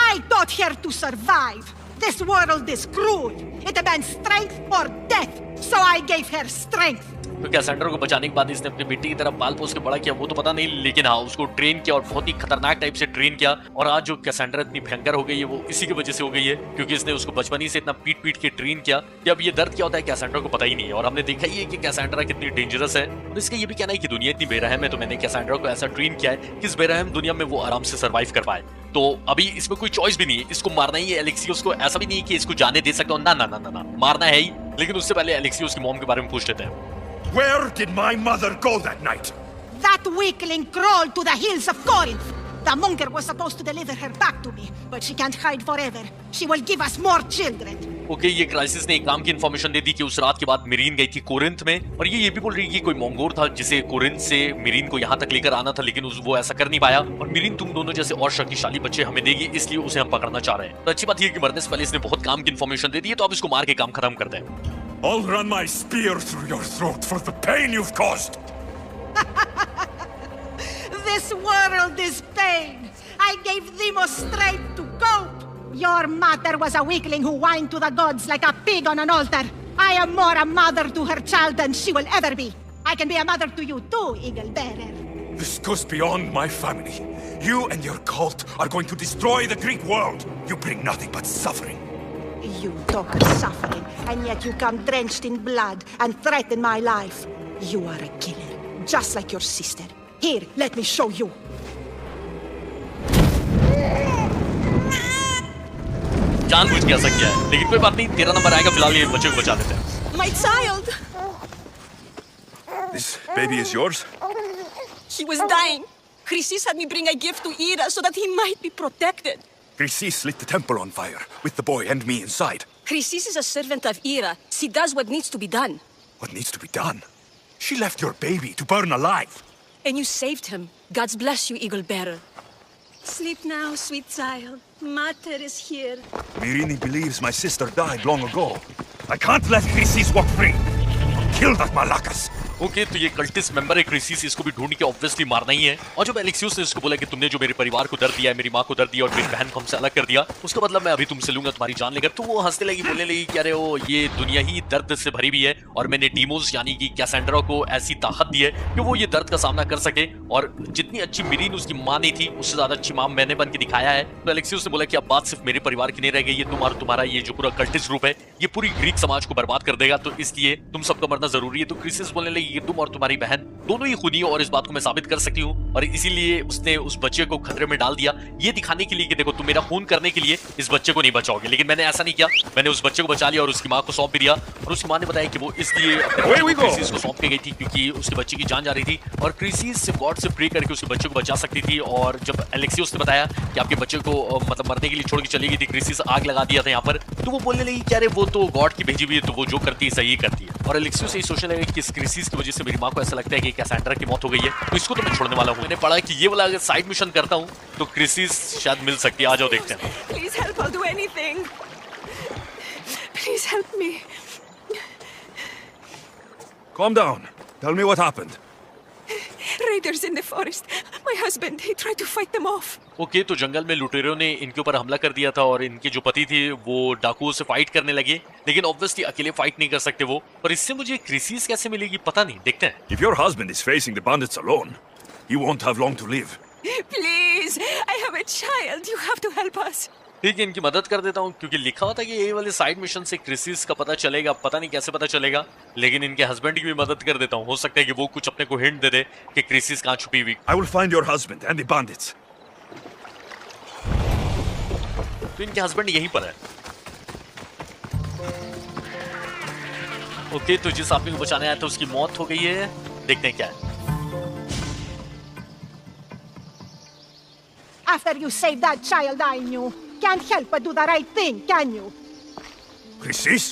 Speaker 8: I taught her to survive. This world is cruel. It demands strength or death. So I gave her strength.
Speaker 1: तो Cassandra को बचाने के बाद इसने अपनी बेटी की तरफ पाल पोस के बड़ा किया वो तो पता नहीं, लेकिन हाँ उसको ट्रेन किया और बहुत ही खतरनाक टाइप से ट्रेन किया। और आज जो कैसेंड्रा इतनी भयंकर हो गई है वो इसी की वजह से हो गई है क्योंकि इसने उसको बचपन ही से इतना पीट पीट के ट्रेन किया कि अब ये दर्द क्या होता है कैसेंड्रा को पता ही नहीं है। और हमने देखा ही है कि कैसेंड्रा कितनी डेंजरस है और इसका ये भी कहना है कि दुनिया इतनी बेरहम है, तो मैंने कैसेंड्रा को ऐसा ट्रेन किया है कि इस बेरहम दुनिया में वो आराम से सर्वाइव कर पाए। तो अभी इसमें कोई चॉइस भी नहीं है, इसको मारना ही है एलेक्सियस को। ऐसा भी नहीं कि इसको जाने दे सकता हूँ, ना ना ना ना, मारना है ही। लेकिन उससे पहले एलेक्सियस की मॉम के बारे में पूछ लेते हैं।
Speaker 2: Where did my mother go that night?
Speaker 8: That weakling crawled to the hills of Corinth. The monger was supposed to deliver her back to me, but she can't hide forever. She will give us more children.
Speaker 1: Okay, ये crisis ने एक काम की information दे दी कि उस रात के बाद मिरीन गई थी कोरिंथ में, और ये भी बोल रही है कि कोई मंगोर था जिसे कोरिंथ से मिरीन को यहाँ तक लेकर आना था, लेकिन वो ऐसा कर नहीं पाया। और मिरीन तुम दोनों जैसे और शक्तिशाली बच्चे हमें देगी, इसलिए उसे हम पकड़ना चाह रहे हैं। तो अच्छी बात ये कि मरने से पहले इसने बहुत काम की इन्फॉर्मेशन दे दी है, तो अब इसको मार के काम खत्म कर दें।
Speaker 2: I'll run my spear through your throat for the pain you've caused.
Speaker 8: This world is pain. I gave Deimos strength to cope. Your mother was a weakling who whined to the gods like a pig on an altar. I am more a mother to her child than she will ever be. I can be a mother to you too, Eagle Bearer.
Speaker 2: This goes beyond my family. You and your cult are going to destroy the Greek world. You bring nothing but suffering.
Speaker 8: You talk of suffering, and yet you come drenched in blood and threaten my life. You are a killer, just like your sister. Here, let me show you.
Speaker 1: जानबूझ के ऐसा किया है, लेकिन कोई बात नहीं, तेरा नंबर आएगा। फिलहाल ये बच्चे को बचा देते हैं।
Speaker 5: My child!
Speaker 2: This baby is yours?
Speaker 5: He was dying. Chrysis had me bring a gift to Ira so that he might be protected.
Speaker 2: Chrysis lit the temple on fire, with the boy and me inside.
Speaker 5: Chrysis is a servant of Ira. She does what needs to be done.
Speaker 2: What needs to be done? She left your baby to burn alive.
Speaker 5: And you saved him. God's bless you, Eagle Bearer. Sleep now, sweet child. Mater is here.
Speaker 2: Myrrine believes my sister died long ago. I can't let Chrysis walk free. I'll Kill that Malakas!
Speaker 1: Okay तो ये cultist member है crisis, इसको भी ढूंढ के obviously मारना ही है। और जब एलेक्सियस ने इसको बोला कि तुमने जो मेरे परिवार को दर्द दिया है, मेरी माँ को दर्द दिया और मेरी बहन को हमसे अलग कर दिया, उसका मतलब मैं अभी तुमसे लूंगा तुम्हारी जान लेकर, तो वो हंसने लगी, बोलने लगी कि अरे ओ ये दुनिया ही दर्द से भरी हुई है और मैंने डीमोस यानी कि कैसेंड्रा को ऐसी ताकत दी है कि वो ये दर्द का सामना कर सके, और जितनी अच्छी मिरीन उसकी माँ नहीं थी उससे ज्यादा अच्छी माँ मैंने बन के दिखाया है। तो एलेक्सियस ने बोला कि अब बात सिर्फ मेरे परिवार की नहीं रह गई, ये तुम्हारा ये जो पूरा कल्टिस्ट ग्रुप है ये पूरी ग्रीक समाज को बर्बाद कर देगा, तो इसलिए तुम सबका मरना जरूरी है। तो क्रिसिस बोलने लगी कि तुम और तुम्हारी बहन दोनों ही खूनी हो और इस बात को मैं साबित कर सकती हूँ, और इसीलिए उसने उस बच्चे को खतरे में डाल दिया, ये दिखाने के लिए कि देखो तुम मेरा खून करने के लिए इस बच्चे को नहीं बचाओगे। लेकिन मैंने ऐसा नहीं किया, मैंने उस बच्चे को बचा लिया और उसकी माँ को सौंप भी दिया, और उसकी माँ ने बताया कि वो इसलिए अपने क्रिसिस को सौंप के गई थी क्योंकि उसके बच्चे की जान जा रही थी और क्रिसिस गॉड से प्रे करके उसके बच्चे को बचा सकती थी। और जब एलेक्सियस ने बताया कि आपके बच्चे को मतलब मरने के लिए छोड़ के चली गई थी, क्रिसिस आग लगा दिया था यहाँ पर, तो वो बोलने लगी कि अरे वो तो गॉड की भेजी हुई है, तो वो जो करती है सही करती है। और एलेक्सियस यही सोचने लगा कि इस क्रिसिस की वजह से मेरी माँ को ऐसा लगता है कि कैसेंड्रा की मौत हो गई है, तो इसको तो मैं छोड़ने वाला हूँ। मैंने पढ़ा कि ये वाला अगर साइड मिशन करता हूँ तो क्रिसिस शायद मिल सकती है। आ जाओ देखते हैं।
Speaker 5: Please help, I'll do anything. Please help me.
Speaker 2: Calm down. Tell me what happened.
Speaker 5: Raiders in the forest. My husband, he tried to fight them off.
Speaker 1: Okay तो जंगल में लुटेरों ने इनके ऊपर हमला कर दिया था और इनके जो पति थे वो डाकुओं से फाइट करने लगे, लेकिन ऑब्वियसली अकेले फाइट नहीं कर सकते वो, पर इससे मुझे क्रिसिस कैसे मिलेगी पता नहीं, देखते हैं।
Speaker 2: If your husband is facing the bandits alone, he won't have long to live.
Speaker 5: Please, I have a child. You have to help us.
Speaker 1: ठीक है इनकी मदद कर देता हूँ, क्योंकि लिखा हुआ था कि ये वाले साइड मिशन से क्रिसिस का पता चलेगा, पता नहीं कैसे पता चलेगा, लेकिन इनके हस्बैंड की भी मदद कर देता हूँ, हो सकता है कि वो कुछ अपने को हिंट दे दे कि क्रिसिस कहाँ छुपी हुई।
Speaker 2: I will find your husband and the bandits.
Speaker 1: तो इनके हस्बैंड यहीं पर है। ओके तो जिस आदमी को बचाने आया था उसकी मौत हो गई है, देखते हैं क्या है।
Speaker 8: After you saved that child I knew, can't help but do the right thing, can you?
Speaker 2: Chrysis?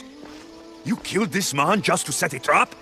Speaker 2: You killed this man just to set a trap?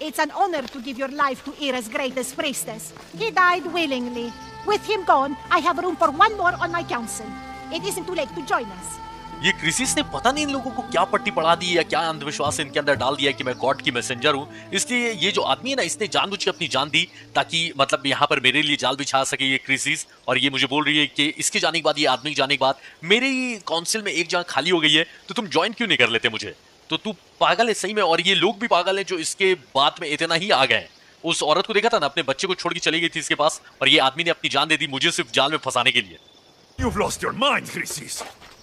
Speaker 8: It's an honor to give your life to Era's greatest priestess. He died willingly. With him gone, I have room for one more on my council. It isn't too late to join us.
Speaker 1: ये crisis ने पता नहीं इन लोगों को क्या पट्टी पढ़ा दी या क्या अंधविश्वास इनके अंदर डाल दिया कि मैं गॉड की मैसेंजर हूँ, इसलिए ये जो आदमी है ना इसने जानबूझ के अपनी जान दी ताकि मतलब यहाँ पर मेरे लिए जाल बिछा सके ये क्रिसिस। और ये मुझे बोल रही है कि इसके जाने के बाद, ये आदमी के जाने के बाद मेरे काउंसिल में एक जगह खाली हो गई है, तो तुम ज्वाइन क्यों नहीं कर लेते मुझे? तो तू पागल है सही में, और ये लोग भी पागल है जो इसके बाद में इतना ही आ गए। उस औरत को देखा था ना, अपने बच्चे को छोड़ के चली गई थी इसके पास, और ये आदमी ने अपनी जान दे दी मुझे सिर्फ जाल में फंसाने के लिए।
Speaker 2: You've lost your mind, Chrysis.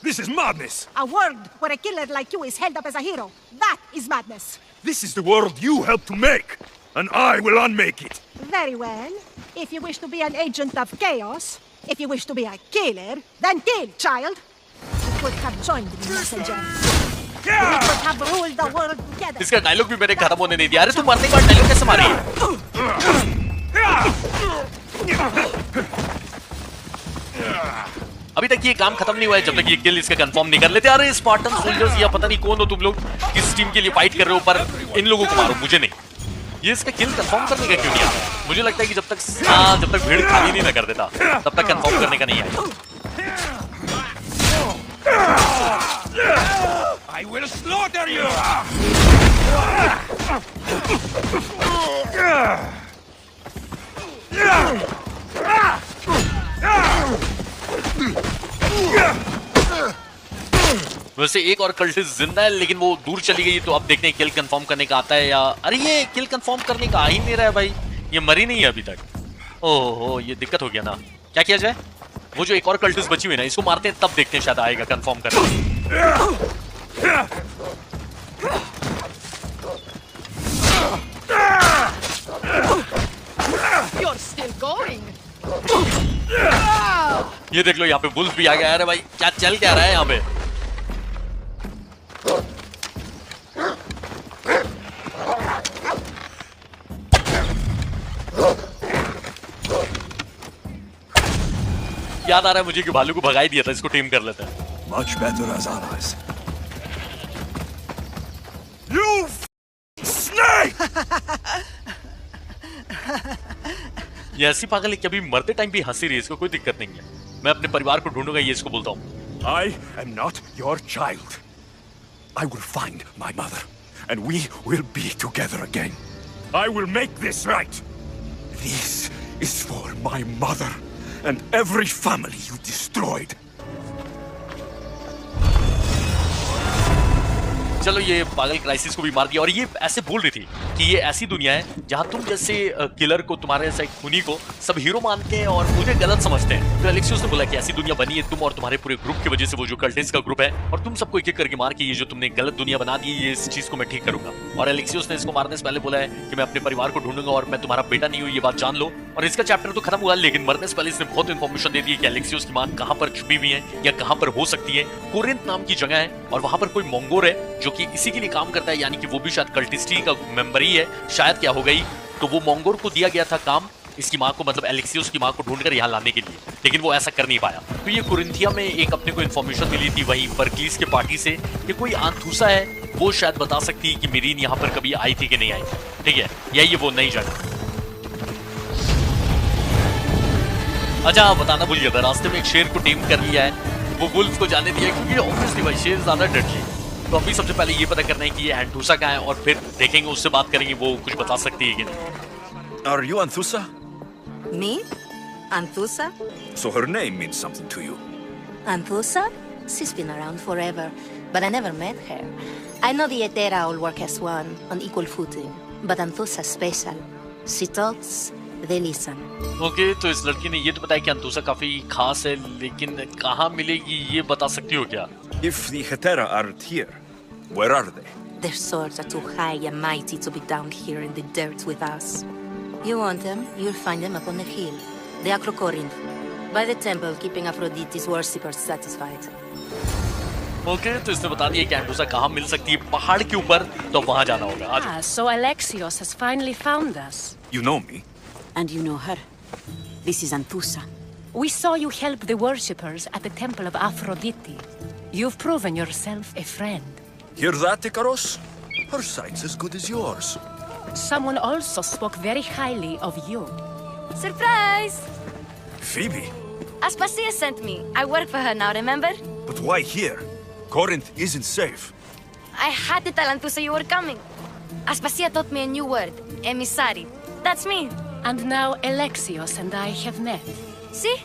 Speaker 2: This is madness.
Speaker 8: A world where a killer like you is held up as a hero. That is madness.
Speaker 2: This is the world you helped to make, and I will unmake it.
Speaker 8: Very well. If you wish to be an agent of chaos, if you wish to be a killer, then kill, child. You could have joined me, messenger. We could have ruled the world together.
Speaker 1: इसका dialogue भी मैंने खत्म होने नहीं दिया। अरे तुम मरने के बाद डायलॉग कैसे मारी? अभी तक ये काम खत्म नहीं हुआ है जब तक ये किल इसका कंफर्म नहीं कर लेते। अरे स्पार्टन सोल्जर्स या पता नहीं कौन हो तुम लोग, किस टीम के लिए फाइट कर रहे हो, पर इन लोगों को मारो, मुझे नहीं। ये इसका किल कंफर्म करने का क्यों नहीं आता? मुझे लगता है कि जब तक भीड़ खाली नहीं ना कर देता तब तक कंफर्म करने का नहीं आया।
Speaker 2: I will slaughter you.
Speaker 1: वैसे एक और कल्टिस्ट जिंदा है लेकिन वो दूर चली गई, तो अब देखते हैं किल कंफर्म करने का आता है या। अरे ये किल कंफर्म करने का आ ही नहीं रहा है भाई, ये मरी नहीं है अभी तक। ओहो ये दिक्कत हो गया ना, क्या किया जाए? वो जो एक और कल्टिस्ट बची हुई ना, इसको मारते हैं तब देखते हैं शायद आएगा कंफर्म करने।
Speaker 5: You're still going.
Speaker 1: ये देख लो यहाँ पे वुल्फ भी आ गया। अरे भाई क्या चल क्या रहा है यहाँ पे? याद आ रहा है मुझे कि भालू को भगा ही दिया था, इसको टीम कर लेते हैं।
Speaker 2: Much better as allies. You snake!
Speaker 1: ये ऐसी पागल है कि अभी मरते टाइम भी हंसी रही है, इसको कोई दिक्कत नहीं है। मैं अपने परिवार को ढूंढूंगा, ये इसको बोलता हूँ।
Speaker 2: I am not your child. I will find my mother and we will be together again. I will make this right. This is for my mother and every family you destroyed.
Speaker 1: चलो ये पागल crisis को भी मार दिया और ये ऐसे बोल रही थी कि ये ऐसी दुनिया है जहां तुम जैसे किलर को, तुम्हारे जैसे खूनी को सब हीरो मानते हैं और मुझे गलत समझते हैं। तो एलेक्सियोस ने बोला कि ऐसी दुनिया बनी है तुम और तुम्हारे पूरे ग्रुप की वजह से, वो जो कल्टिस्ट का ग्रुप है, और तुम सबको एक एक करके मार के ये जो तुमने गलत दुनिया बना दी है, इस चीज को मैं ठीक करूंगा। और एलेक्सियोस ने इसको मारने से पहले बोला है कि मैं अपने परिवार को ढूंढूंगा और मैं तुम्हारा बेटा नहीं हूं, ये बात जान लो। और इसका चैप्टर तो खत्म हुआ, लेकिन मरने से पहले इसने बहुत इंफॉर्मेशन दे दी है कि एलेक्सियोस की मां कहां पर छुपी हुई है या कहां पर हो सकती है। कोरिंथ नाम की जगह है और वहां पर कोई मंगोर है जो कि इसी के लिए काम करता है, यानी कि वो भी शायद कल्टिस्ट का मेंबर ही है। शायद क्या हो गई, तो वो मंगोर को दिया गया था काम इसकी मां को, मतलब एलेक्सियोस की मां को ढूंढकर यहाँ लाने के लिए, लेकिन वो ऐसा कर नहीं पाया। तो ये कोरिंथिया में एक अपने को इन्फॉर्मेशन मिली थी वहीं बर्क्लीज के पार्टी से कि कोई आंथुसा है, वो शायद बता सकती है कि मिरीन यहाँ पर कभी आई थी कि नहीं आई। ठीक है, यही वो नई जगह। अच्छा, बताना भूल गया था, रास्ते में एक शेर को टेम कर लिया है, वो वुल्फ को जाने दिया, क्योंकि ऑब्वियसली भाई शेर ज्यादा डरली। तो अभी सबसे पहले ये पता करना है कि ये एंथुसा कहाँ है और फिर देखेंगे, उससे बात करेंगे वो कुछ बता सकती है कि नहीं।
Speaker 2: Are you Anthusa?
Speaker 9: Me? Anthusa?
Speaker 2: So her name means something to you.
Speaker 9: Anthusa? She's been around forever, but I never met her. I know the Etera all work as one, on equal footing, but Anthusa's special. She talks, they listen.
Speaker 1: Okay, तो इस लड़की ने ये तो बताया कि अंतुसा काफी खास है, लेकिन कहाँ मिलेगी ये बता सकती हो क्या?
Speaker 2: If the Hetera aren't here, where are they?
Speaker 9: Their swords are too high and mighty to be down here in the dirt with us. You want them, you'll find them up on the hill. The Acrocorinth, by the temple keeping Aphrodite's worshippers satisfied.
Speaker 1: Okay, तो इसने बता दिया कि एंथुसा कहाँ मिल सकती है, पहाड़ के ऊपर, तो वहाँ जाना होगा। आज
Speaker 10: so Alexios has finally found us.
Speaker 2: You know me?
Speaker 10: And you know her. This is Anthusa. We saw you help the worshippers at the temple of Aphrodite. You've proven yourself a friend.
Speaker 2: Hear that, Icaros? Her sight's as good as yours.
Speaker 10: Someone also spoke very highly of you.
Speaker 11: Surprise!
Speaker 2: Phoebe?
Speaker 11: Aspasia sent me. I work for her now, remember?
Speaker 2: But why here? Corinth isn't safe.
Speaker 11: I had to tell Anthusa you were coming. Aspasia taught me a new word. Emissary. That's me.
Speaker 10: And now Alexios and I have met.
Speaker 11: See?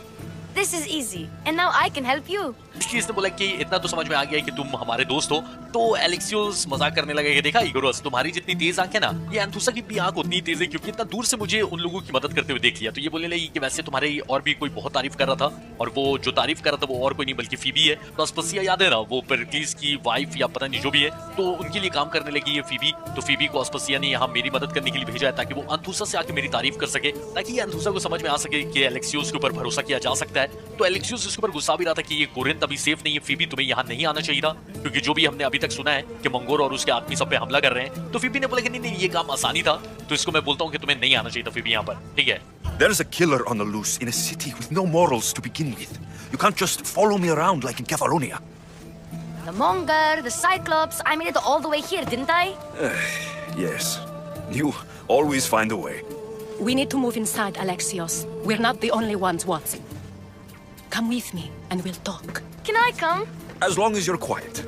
Speaker 11: This is easy. And now I can help you.
Speaker 1: इसने बोला कि इतना तो समझ में आ गया कि तुम हमारे दोस्त हो। तो एलेक्सियोस मजाक करने लगा कि देखा इगोरस, तुम्हारी जितनी तेज आंखें ना, ये एंथुसा की भी आंख उतनी तेज है, क्योंकि इतना दूर से मुझे उन लोगों की मदद करते हुए देख लिया। तो ये बोलने लगी कि वैसे तुम्हारे और भी कोई बहुत तारीफ कर रहा था, और वो जो तारीफ कर रहा था वो और कोई नहीं बल्कि फीबी है। तो अस्पसिया याद है ना, वो परक्लीस की वाइफ या पता नहीं जो भी है, तो उनके लिए काम करने लगी ये फीबी। तो फीबी को अस्पसिया ने यहाँ मेरी मदद करने के लिए भेजा है ताकि वो एंथुसा से आके मेरी तारीफ कर सके, ताकि एंथुसा को समझ में आ सके कि एलेक्सियोस के ऊपर भरोसा किया जा सकता है। तो एलेक्सियोस इसके ऊपर गुस्सा भी रहा था कि ये कोरिंथ अभी सेफ नहीं है, फीबी तुम्हें यहाँ नहीं आना चाहिए था, क्योंकि जो भी हमने अभी तक सुना है कि मंगोर और उसके आदमी सब पे हमला कर रहे हैं। तो फीबी ने बोला कि नहीं नहीं, ये काम आसानी था, तो इसको मैं बोलता हूँ कि तुम्हें नहीं आना चाहिए था फीबी यहाँ पर। ठीक है,
Speaker 2: There's a killer on the loose in a city with no morals to begin with. You can't just follow me around like in Kefalonia.
Speaker 11: The Monger, the Cyclops. I made it all the way here, didn't I?
Speaker 2: Yes. You always find a way.
Speaker 10: We need to move inside, Alexios. We're not the only ones watching. Come with me and we'll talk.
Speaker 11: Can I come?
Speaker 2: As long as you're quiet.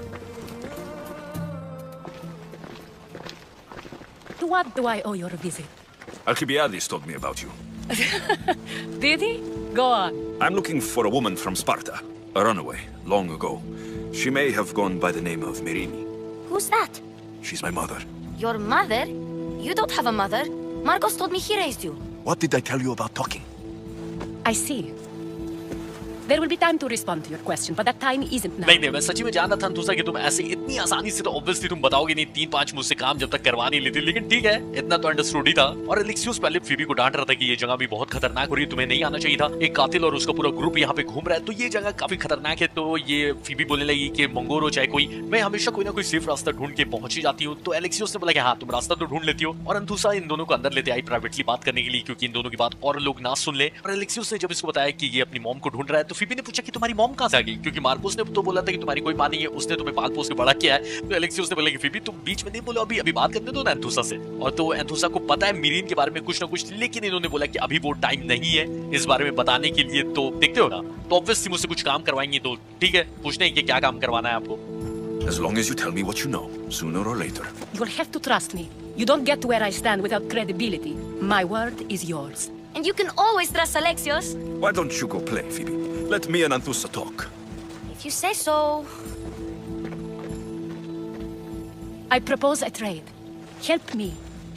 Speaker 10: To what do I owe your visit?
Speaker 2: Alcibiades told me about you.
Speaker 10: Did he? Go on.
Speaker 2: I'm looking for a woman from Sparta. A runaway, long ago. She may have gone by the name of Myrine.
Speaker 11: Who's that?
Speaker 2: She's my mother.
Speaker 11: Your mother? You don't have a mother. Marcos told me he raised you.
Speaker 2: What did I tell you about talking?
Speaker 10: I see. There will be time to respond to your question, but that time isn't now.
Speaker 1: नहीं, मैं सच्ची में जानता था अंतुसा कि तुम ऐसे इतनी आसानी से तो ऑब्वियसली तुम बताओगे नहीं, 3-5 मुझसे काम जब तक करवा नहीं लेती, लेकिन ठीक है, इतना तो अंडरस्टूड ही था। और एलेक्सियोस पहले फीबी को डांट रहा था कि ये जगह भी बहुत खतरनाक हो रही है, तुम्हें नहीं आना चाहिए था, एक कातिल और उसका पूरा ग्रुप यहाँ पे घूम रहा है, तो ये जगह काफी खतरनाक है। तो ये फीबी बोलने लगी कि मंगोर हो चाहे कोई, मैं हमेशा कोई ना कोई सेफ रास्ता ढूंढ के पहुंच ही जाती हूँ। तो एलेक्सियोस ने बोला कि हाँ, तुम रास्ता तो ढूंढ लेती हो। और अंतुसा इन दोनों को अंदर लेते आई प्राइवेटली बात करने के लिए, क्योंकि इन दोनों की बात और लोग ना सुन ले। और एलेक्सियोस ने जब इसको बताया कि ये अपनी मॉम को ढूंढ रहा है, तो फीबी ने पूछा कि तुम्हारी मॉम कहाँ से आ गई, क्योंकि मार्कोस ने तो बोला था कि तुम्हारी कोई मां नहीं है, उसने तुम्हें पाल पोस के बड़ा किया है। तो एलेक्सियोस ने बोला कि फीबी तुम बीच में नहीं बोलो, अभी बात करने दो ना एंथुसा से। और तो एंथुसा को पता है मिरीन के बारे में कुछ ना कुछ, लेकिन इन्होंने बोला कि अभी वो टाइम नहीं है इस बारे में बताने के लिए। तो देखते हो ना, तो ऑब्वियसली मुझसे कुछ काम करवाएंगे, तो ठीक है, पूछने हैं कि क्या काम करवाना है आपको।
Speaker 2: As long as you tell me what you know, sooner or later.
Speaker 10: You'll have to trust me. You don't get to where I stand without credibility. My word is yours.
Speaker 11: And you can always trust Alexios.
Speaker 2: Why don't you go play, Phoebe? Let me and Anthusa talk.
Speaker 11: If you say so.
Speaker 10: I propose a trade. Help me.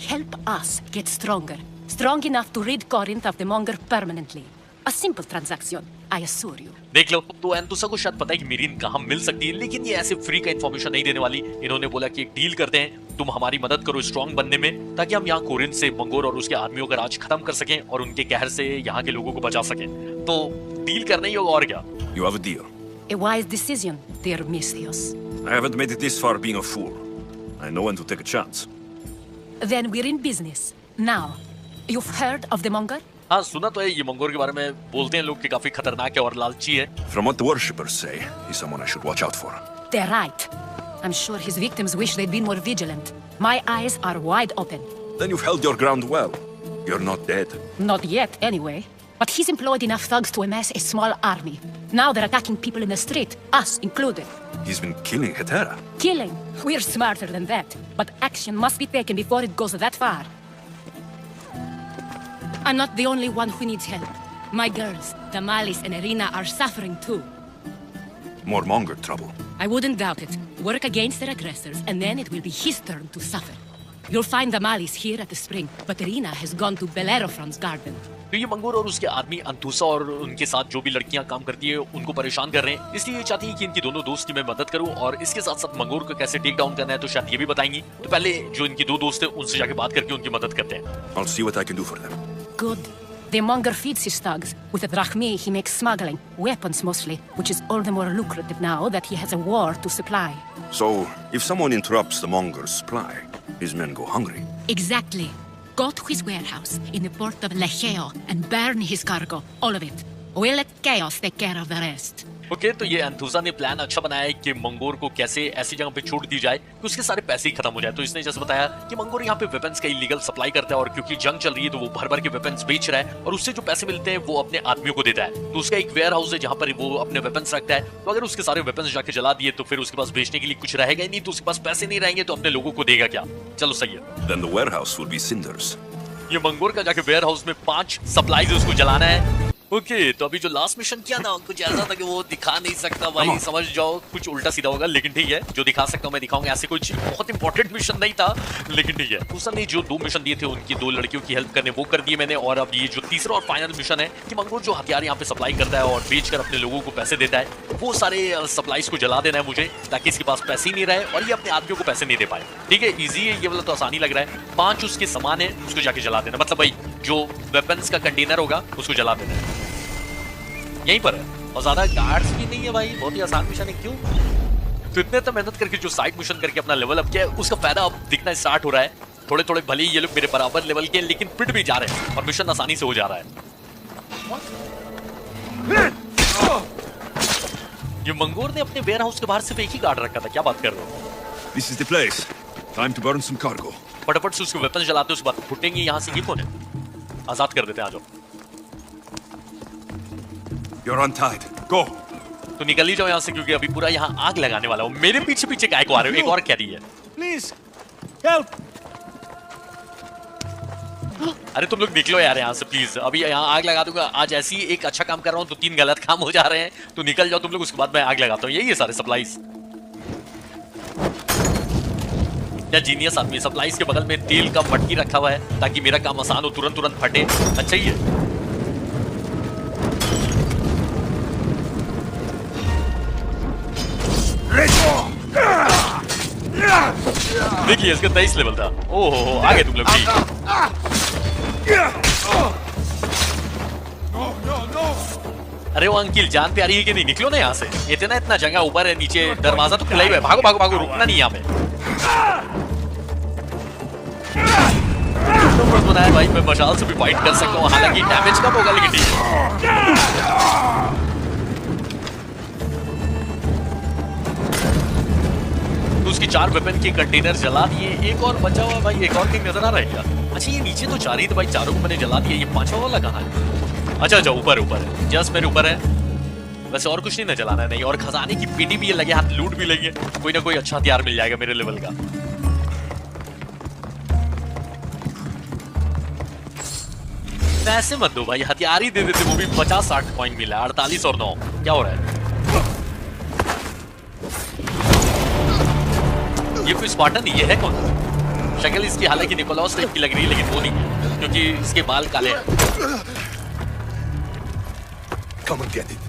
Speaker 10: Help us get stronger. Strong enough to rid Corinth of the Monger permanently. A simple transaction, I assure you.
Speaker 1: देख लो, तो एंथुसा को शायद पता है कि मीरिन कहाँ मिल सकती है, लेकिन ये ऐसे फ्री का इन्फॉर्मेशन नहीं देने वाली। इन्होंने बोला कि एक डील करते हैं, तुम हमारी मदद करो स्ट्रॉन्ग बनने में, ताकि हम यहाँ कोरिंथ से मंगोर और उसके आर्मियों का राज खत्म कर सकें और उनके कहर से यहाँ के लोगों को बचा सकें। तो डील करना ही होगा और क्या?
Speaker 2: You have a deal.
Speaker 10: A wise decision, dear Misthios.
Speaker 2: I haven't made it this far being a fool. I know when to take a chance.
Speaker 10: Then we're in business. Now, you've heard of the Monger?
Speaker 1: हाँ, सुना तो है ये मंगोर के बारे में। बोलते हैं लोग कि काफी खतरनाक है और लालची है।
Speaker 2: From what the worshippers say, he's someone I should watch out for.
Speaker 10: They're right. I'm sure his victims wish they'd been more vigilant. My eyes are wide open.
Speaker 2: Then you've held your ground well. You're not dead.
Speaker 10: Not yet, anyway. But he's employed enough thugs to amass a small army. Now they're attacking people in the street, us included.
Speaker 2: He's been killing Hetera.
Speaker 10: Killing? We're smarter than that. But action must be taken before it goes that far. I'm not the only one who needs help. My girls, Damalis and Irina, are suffering too.
Speaker 2: More Monger trouble.
Speaker 10: I wouldn't doubt it. Work against their aggressors, and then it will be his turn to suffer. You'll find Damalis here at the spring, but Irina has gone to Bellerophon's garden.
Speaker 1: तो ये मंगोर और उसके आदमी अंथुसा और उनके साथ जो भी लड़कियां काम करती है उनको परेशान कर रहे हैं, इसलिए ये चाहती है कि इनकी दोनों दोस्त की मैं मदद करूं और इसके साथ साथ मंगोर को कैसे टेक डाउन करना है तो शायद ये भी बताएंगी। तो पहले जो इनकी दो दोस्त है उनसे जाके बात करके उनकी मदद करते हैं।
Speaker 2: I'll see what I can do for them.
Speaker 10: Good. The Monger feeds his thugs. With the drachmi, he makes smuggling, weapons mostly, which is all the more lucrative now that he has a war to supply.
Speaker 2: So, if someone interrupts the Monger's supply, his men go hungry.
Speaker 10: Exactly. Go to his warehouse in the port of Lecheo and burn his cargo, all of it. We'll let chaos take care of the rest.
Speaker 1: Okay, तो ये अंथुसा ने plan अच्छा बनाया है कि मंगोर को कैसे ऐसी जगह पे छोड़ दी जाए कि उसके सारे पैसे ही खत्म हो जाए। तो इसने जैसे बताया कि मंगोर यहाँ पे वेपन्स का इलीगल सप्लाई करता है और क्योंकि जंग चल रही है तो वो भर भर के वेपन्स बेच रहा है और उससे जो पैसे मिलते हैं वो अपने आदमियों को देता है। तो उसका एक वेयर हाउस है जहाँ पर वो अपने वेपन्स रखता है। तो अगर उसके सारे वेपन्स जाके जला दिए तो फिर उसके पास बेचने के लिए कुछ रहेगा ही नहीं, तो उसके पास पैसे नहीं रहेंगे तो अपने लोगों को देगा क्या? चलो सही है।
Speaker 2: Then the warehouse will be cinders.
Speaker 1: ये मंगोर का जाके वेयर हाउस में 5 सप्लाईज उसको जलाना है। ओके, तो अभी जो लास्ट मिशन किया ना कुछ ऐसा था कि वो दिखा नहीं सकता भाई, समझ जाओ कुछ उल्टा सीधा होगा, लेकिन ठीक है जो दिखा सकता हूँ मैं दिखाऊंगा। ऐसे कुछ बहुत इंपॉर्टेंट मिशन नहीं था लेकिन ठीक है। दूसरा ने जो 2 मिशन दिए थे उनकी 2 लड़कियों की हेल्प करने वो कर दिए मैंने, और अब ये जो तीसरा और फाइनल मिशन है कि मंगोर जो हथियार यहाँ पे सप्लाई करता है और बेचकर अपने लोगों को पैसे देता है वो सारे सप्लाईज को जला देना है मुझे, ताकि इसके पास पैसे ही नहीं रहे और ये अपने आदमियों को पैसे नहीं दे पाए। ठीक है, ईजी है ये वाला, तो आसानी लग रहा है। 5 उसके सामान है उसको जाके जला देना, मतलब भाई जो वेपन्स का कंटेनर होगा उसको जला देना है, यहीं पर है। और ज्यादा गार्ड्स भी नहीं है भाई, बहुत ही आसान मिशन है। क्यों? तो इतने तो मेहनत करके जो साइड मिशन करके अपना लेवल अप किया है उसका फायदा अब दिखना स्टार्ट हो रहा है। थोड़े थोड़े भले ही ये लोग मेरे बराबर लेवल के लेकिन पिट भी जा रहे हैं और मिशन आसानी से हो जा रहा है। ये मंगोर ने अपने वेयर हाउस के बाहर सिर्फ एक ही गार्ड रखा था, क्या बात कर रहे हो?
Speaker 2: This is the place. Time to burn some cargo.
Speaker 1: फटाफट से उसके वेपन जलाते उसके बाद फुटेंगे यहाँ से। ये कौन है? आजाद कर देते हैं, आ जाओ।
Speaker 2: You're untied. Go.
Speaker 1: तो निकल ही जाओ यहाँ से क्योंकि अभी पूरा यहाँ आग लगाने वाला हूँ। मेरे पीछे पीछे काय को आ रहे हो? एक और क्या है?
Speaker 6: Please, help.
Speaker 1: अरे तुम लोग निकलो यार यहाँ से प्लीज, अभी यहाँ आग लगा दूंगा। आज ऐसी एक अच्छा काम कर रहा हूँ तो 3 गलत काम हो जा रहे हैं, तो निकल जाओ तुम लोग, उसके बाद मैं आग लगाता हूँ। यही है सारे सप्लाईज। क्या जीनियस आदमी, सप्लाईज के बगल में तेल का मटकी रखा हुआ है ताकि मेरा काम आसान हो, तुरंत तुरंत फटे। अच्छा ही है। देखिए इसका 23 लेवल था। ओहो आगे तुम लोग भी। अरे वो अंकिल जान प्यारी है कि नहीं? निकलो ना यहाँ से, इतना जगह ऊपर है, नीचे दरवाजा तो खुला ही है। भागो भागो भागो, रुकना नहीं यहाँ पे। तो बनाया भाई मैं मशाल से भी फाइट कर सकता हूँ, हालांकि डैमेज कम होगा लेकिन ठीक है। उसकी 4 वेपन के कंटेनर जला दिए, एक और बचा हुआ भाई, एक और कहीं नजर आ रहा है क्या? अच्छा ये नीचे तो 4 ही थे भाई, 4 को मैंने जला दिया। ये 5वां वाला कहाँ है? अच्छा ऊपर है, जस्ट मेरे ऊपर है। वैसे और कुछ नहीं ना चलाना नहीं, और खजाने की पेटी भी लगे हाथ, लूट भी लेंगे, कोई ना कोई अच्छा हथियार मिल जाएगा मेरे लेवल का। पैसे मत दो भाई, हथियार ही दे देते, वो भी 50-60 कॉइन मिला, 48 और 9। क्या हो रहा है? ये कोई स्पार्टन नहीं, ये है कौन? शक्ल इसकी हालांकि निकोलॉस टाइप की लग रही है, लेकिन वो नहीं है, क्योंकि इसके बाल काले हैं।
Speaker 12: Come and get it.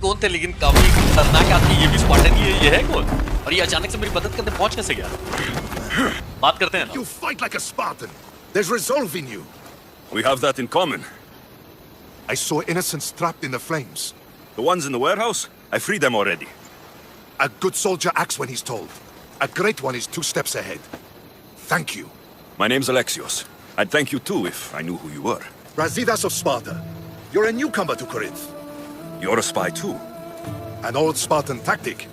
Speaker 1: कौन थे, लेकिन काफी खतरनाक आदमी। ये भी स्पार्टन ही है, ये है कौन? और ये अचानक से मेरी मदद करने पहुंच कैसे गया? बात करते हैं ना।
Speaker 12: You fight like a Spartan. There's resolve in you.
Speaker 2: We have that in common.
Speaker 12: I saw innocents trapped in the flames.
Speaker 2: The ones in the warehouse? I freed them already.
Speaker 12: A good soldier acts when he's told. A great one is 2 steps ahead. Thank you.
Speaker 2: My name's Alexios. I'd thank you too if I knew who you were.
Speaker 12: Brasidas of Sparta. You're a newcomer to Corinth.
Speaker 2: You're a spy too.
Speaker 12: An old Spartan tactic.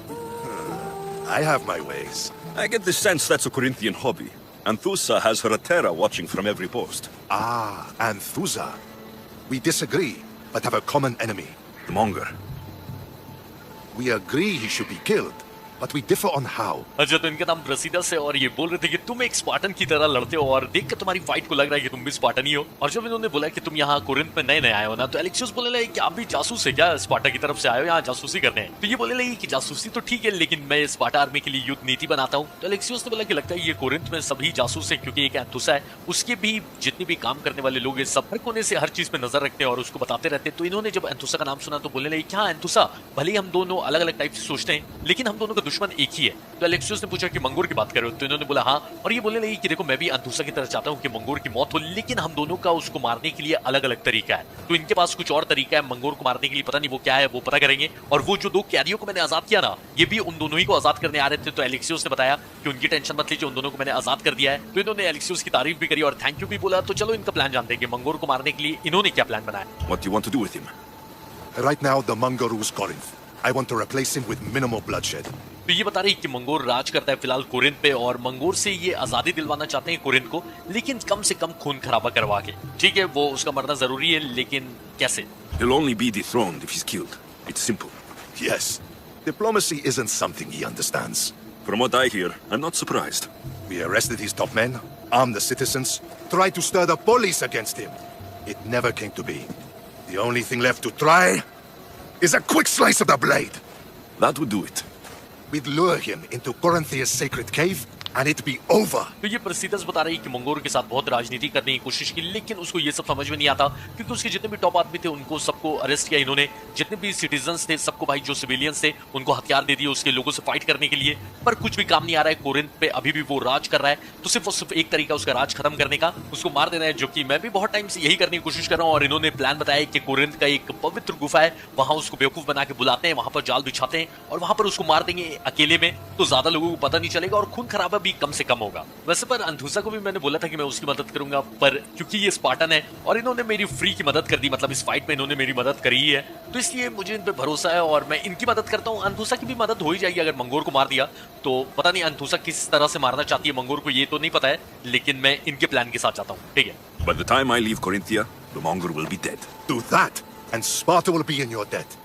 Speaker 12: I have my ways.
Speaker 2: I get the sense that's a Corinthian hobby. Anthusa has her Atera watching from every post.
Speaker 12: Ah, Anthusa. We disagree, but have a common enemy.
Speaker 2: The Monger.
Speaker 12: We agree he should be killed, but we differ on how.
Speaker 1: अच्छा, तो इनका नाम ब्रासिदास है और ये बोल रहे थे कि तुम एक स्पार्टन की तरह लड़ते हो और देख कर तुम्हारी फाइट को लग रहा है कि तुम भी स्पार्टन ही हो। और जब इन्होंने बोला कि तुम यहाँ कोरिंथ में नए आए हो ना, तो एलेक्सियस बोले लगे कि आप भी जासूस है क्या, स्पार्टा की तरफ से आए हो यहाँ जासूसी करने? तो ये बोले लगे कि जासूसी तो ठीक है, लेकिन मैं स्पार्टा आर्मी के लिए युद्ध नीति बनाता हूँ। तो एलेक्सियस ने बोला कि लगता है ये कोरिंथ में सभी जासूस है, क्योंकि एक एंथुसा है, उसके भी जितने भी काम करने वाले लोग सब हर कोने से हर चीज पे नजर रखते हैं और उसको बताते रहते हैं। तो इन्होंने जब एंथुसा का नाम सुना तो बोलने लगे क्या एंथुसा, भले ही हम दोनों अलग अलग टाइप से सोचते हैं, लेकिन हम दोनों का दुश्मन एक ही है। तो एलेक्सियस ने पूछा कि मंगोर की बात कर रहे हो? तो इन्होंने बोला हाँ, और ये बोलने लगी कि देखो मैं भी अंथुसा की तरह चाहता हूँ कि मंगोर की मौत हो, लेकिन हम दोनों का उसको मारने के लिए अलग अलग तरीका है। तो इनके पास कुछ और तरीका है मंगोर को मारने के लिए, पता नहीं वो क्या है, वो पता करेंगे। और वो जो 2 कैदियों को मैंने आजाद किया ना, ये भी उन दोनों ही को आजाद करने आ रहे थे। तो एलेक्सियस ने बताया कि उनकी टेंशन मत लीजिए, उन दोनों को मैंने आजाद कर दिया है। तो इन्होंने एलेक्सियस की तारीफ भी करी और थैंक यू भी बोला। तो चलो इनका प्लान जानते हैं कि मंगोर को मारने के लिए इन्होंने क्या प्लान बनाया।
Speaker 2: What do you want to do with him?
Speaker 12: Right now, the Mongol rules Corinth. I want to replace him with minimal bloodshed.
Speaker 1: तो ये बता रही कि मंगोर राज करता है फिलहाल कोरिंथ पे, और मंगोर से ये आजादी दिलवाना चाहते हैं कोरिंथ को, लेकिन कम से कम खून खराबा करवा के। ठीक है, वो उसका मरना जरूरी है, लेकिन कैसे?
Speaker 2: He'll only be dethroned if he's killed. It's simple.
Speaker 12: Yes. Diplomacy isn't something he understands.
Speaker 2: From what I hear, I'm not surprised.
Speaker 12: We arrested his top men, armed the citizens, tried to stir the police against him. It never came to be. The only thing left to try is a quick slice of the blade.
Speaker 2: That would do it.
Speaker 12: We'd lure him into Corinthia's sacred cave, and it'd be over.
Speaker 1: तो ये ब्रासिदास बता रही कि मंगोर के साथ बहुत राजनीति करने की कोशिश की, लेकिन उसको ये सब समझ में नहीं आता, क्योंकि उसके जितने भी टॉप आदमी थे उनको सबको अरेस्ट किया इन्होंने, जितने भी सिटीजन्स थे सबको, भाई जो सिविलियंस थे उनको हथियार दे दिए उसके लोगों से फाइट करने के लिए, पर कुछ भी काम नहीं आ रहा है। कोरिंथ पे अभी भी वो राज कर रहा है, तो सिर्फ एक तरीका उसका राज खत्म करने का, उसको मार देना है, जो कि मैं भी बहुत टाइम से यही करने की कोशिश कर रहा हूँ। और इन्होंने प्लान बताया कि कोरिंथ का एक पवित्र गुफा है, वहां उसको बेवकूफ बना के बुलाते हैं, वहां पर जाल बिछाते हैं और वहां पर उसको मार देंगे अकेले में, तो ज्यादा लोगों को पता नहीं चलेगा और खून खराबा भी कम से कम होगा। वैसे पर अंथुसा को भी मैंने बोला था कि मैं उसकी मदद करूंगा, पर क्योंकि ये स्पार्टन है और इन्होंने मेरी फ्री की मदद कर दी, मतलब इस फाइट में इन्होंने मेरी मदद करी ही है, तो इसलिए मुझे इन पे भरोसा है और मैं इनकी मदद करता हूँ। अंथुसा की भी मदद हो ही जाएगी अगर मंगोर को मार दिया तो। पता नहीं अंथुसा किस तरह से मारना चाहती है मंगोर को, ये तो नहीं पता है, लेकिन मैं इनके प्लान के साथ जाता हूँ। ठीक है।
Speaker 2: By the time I leave Corinthia, the Mongol will be dead.
Speaker 12: Do that, and Sparta will be in your debt.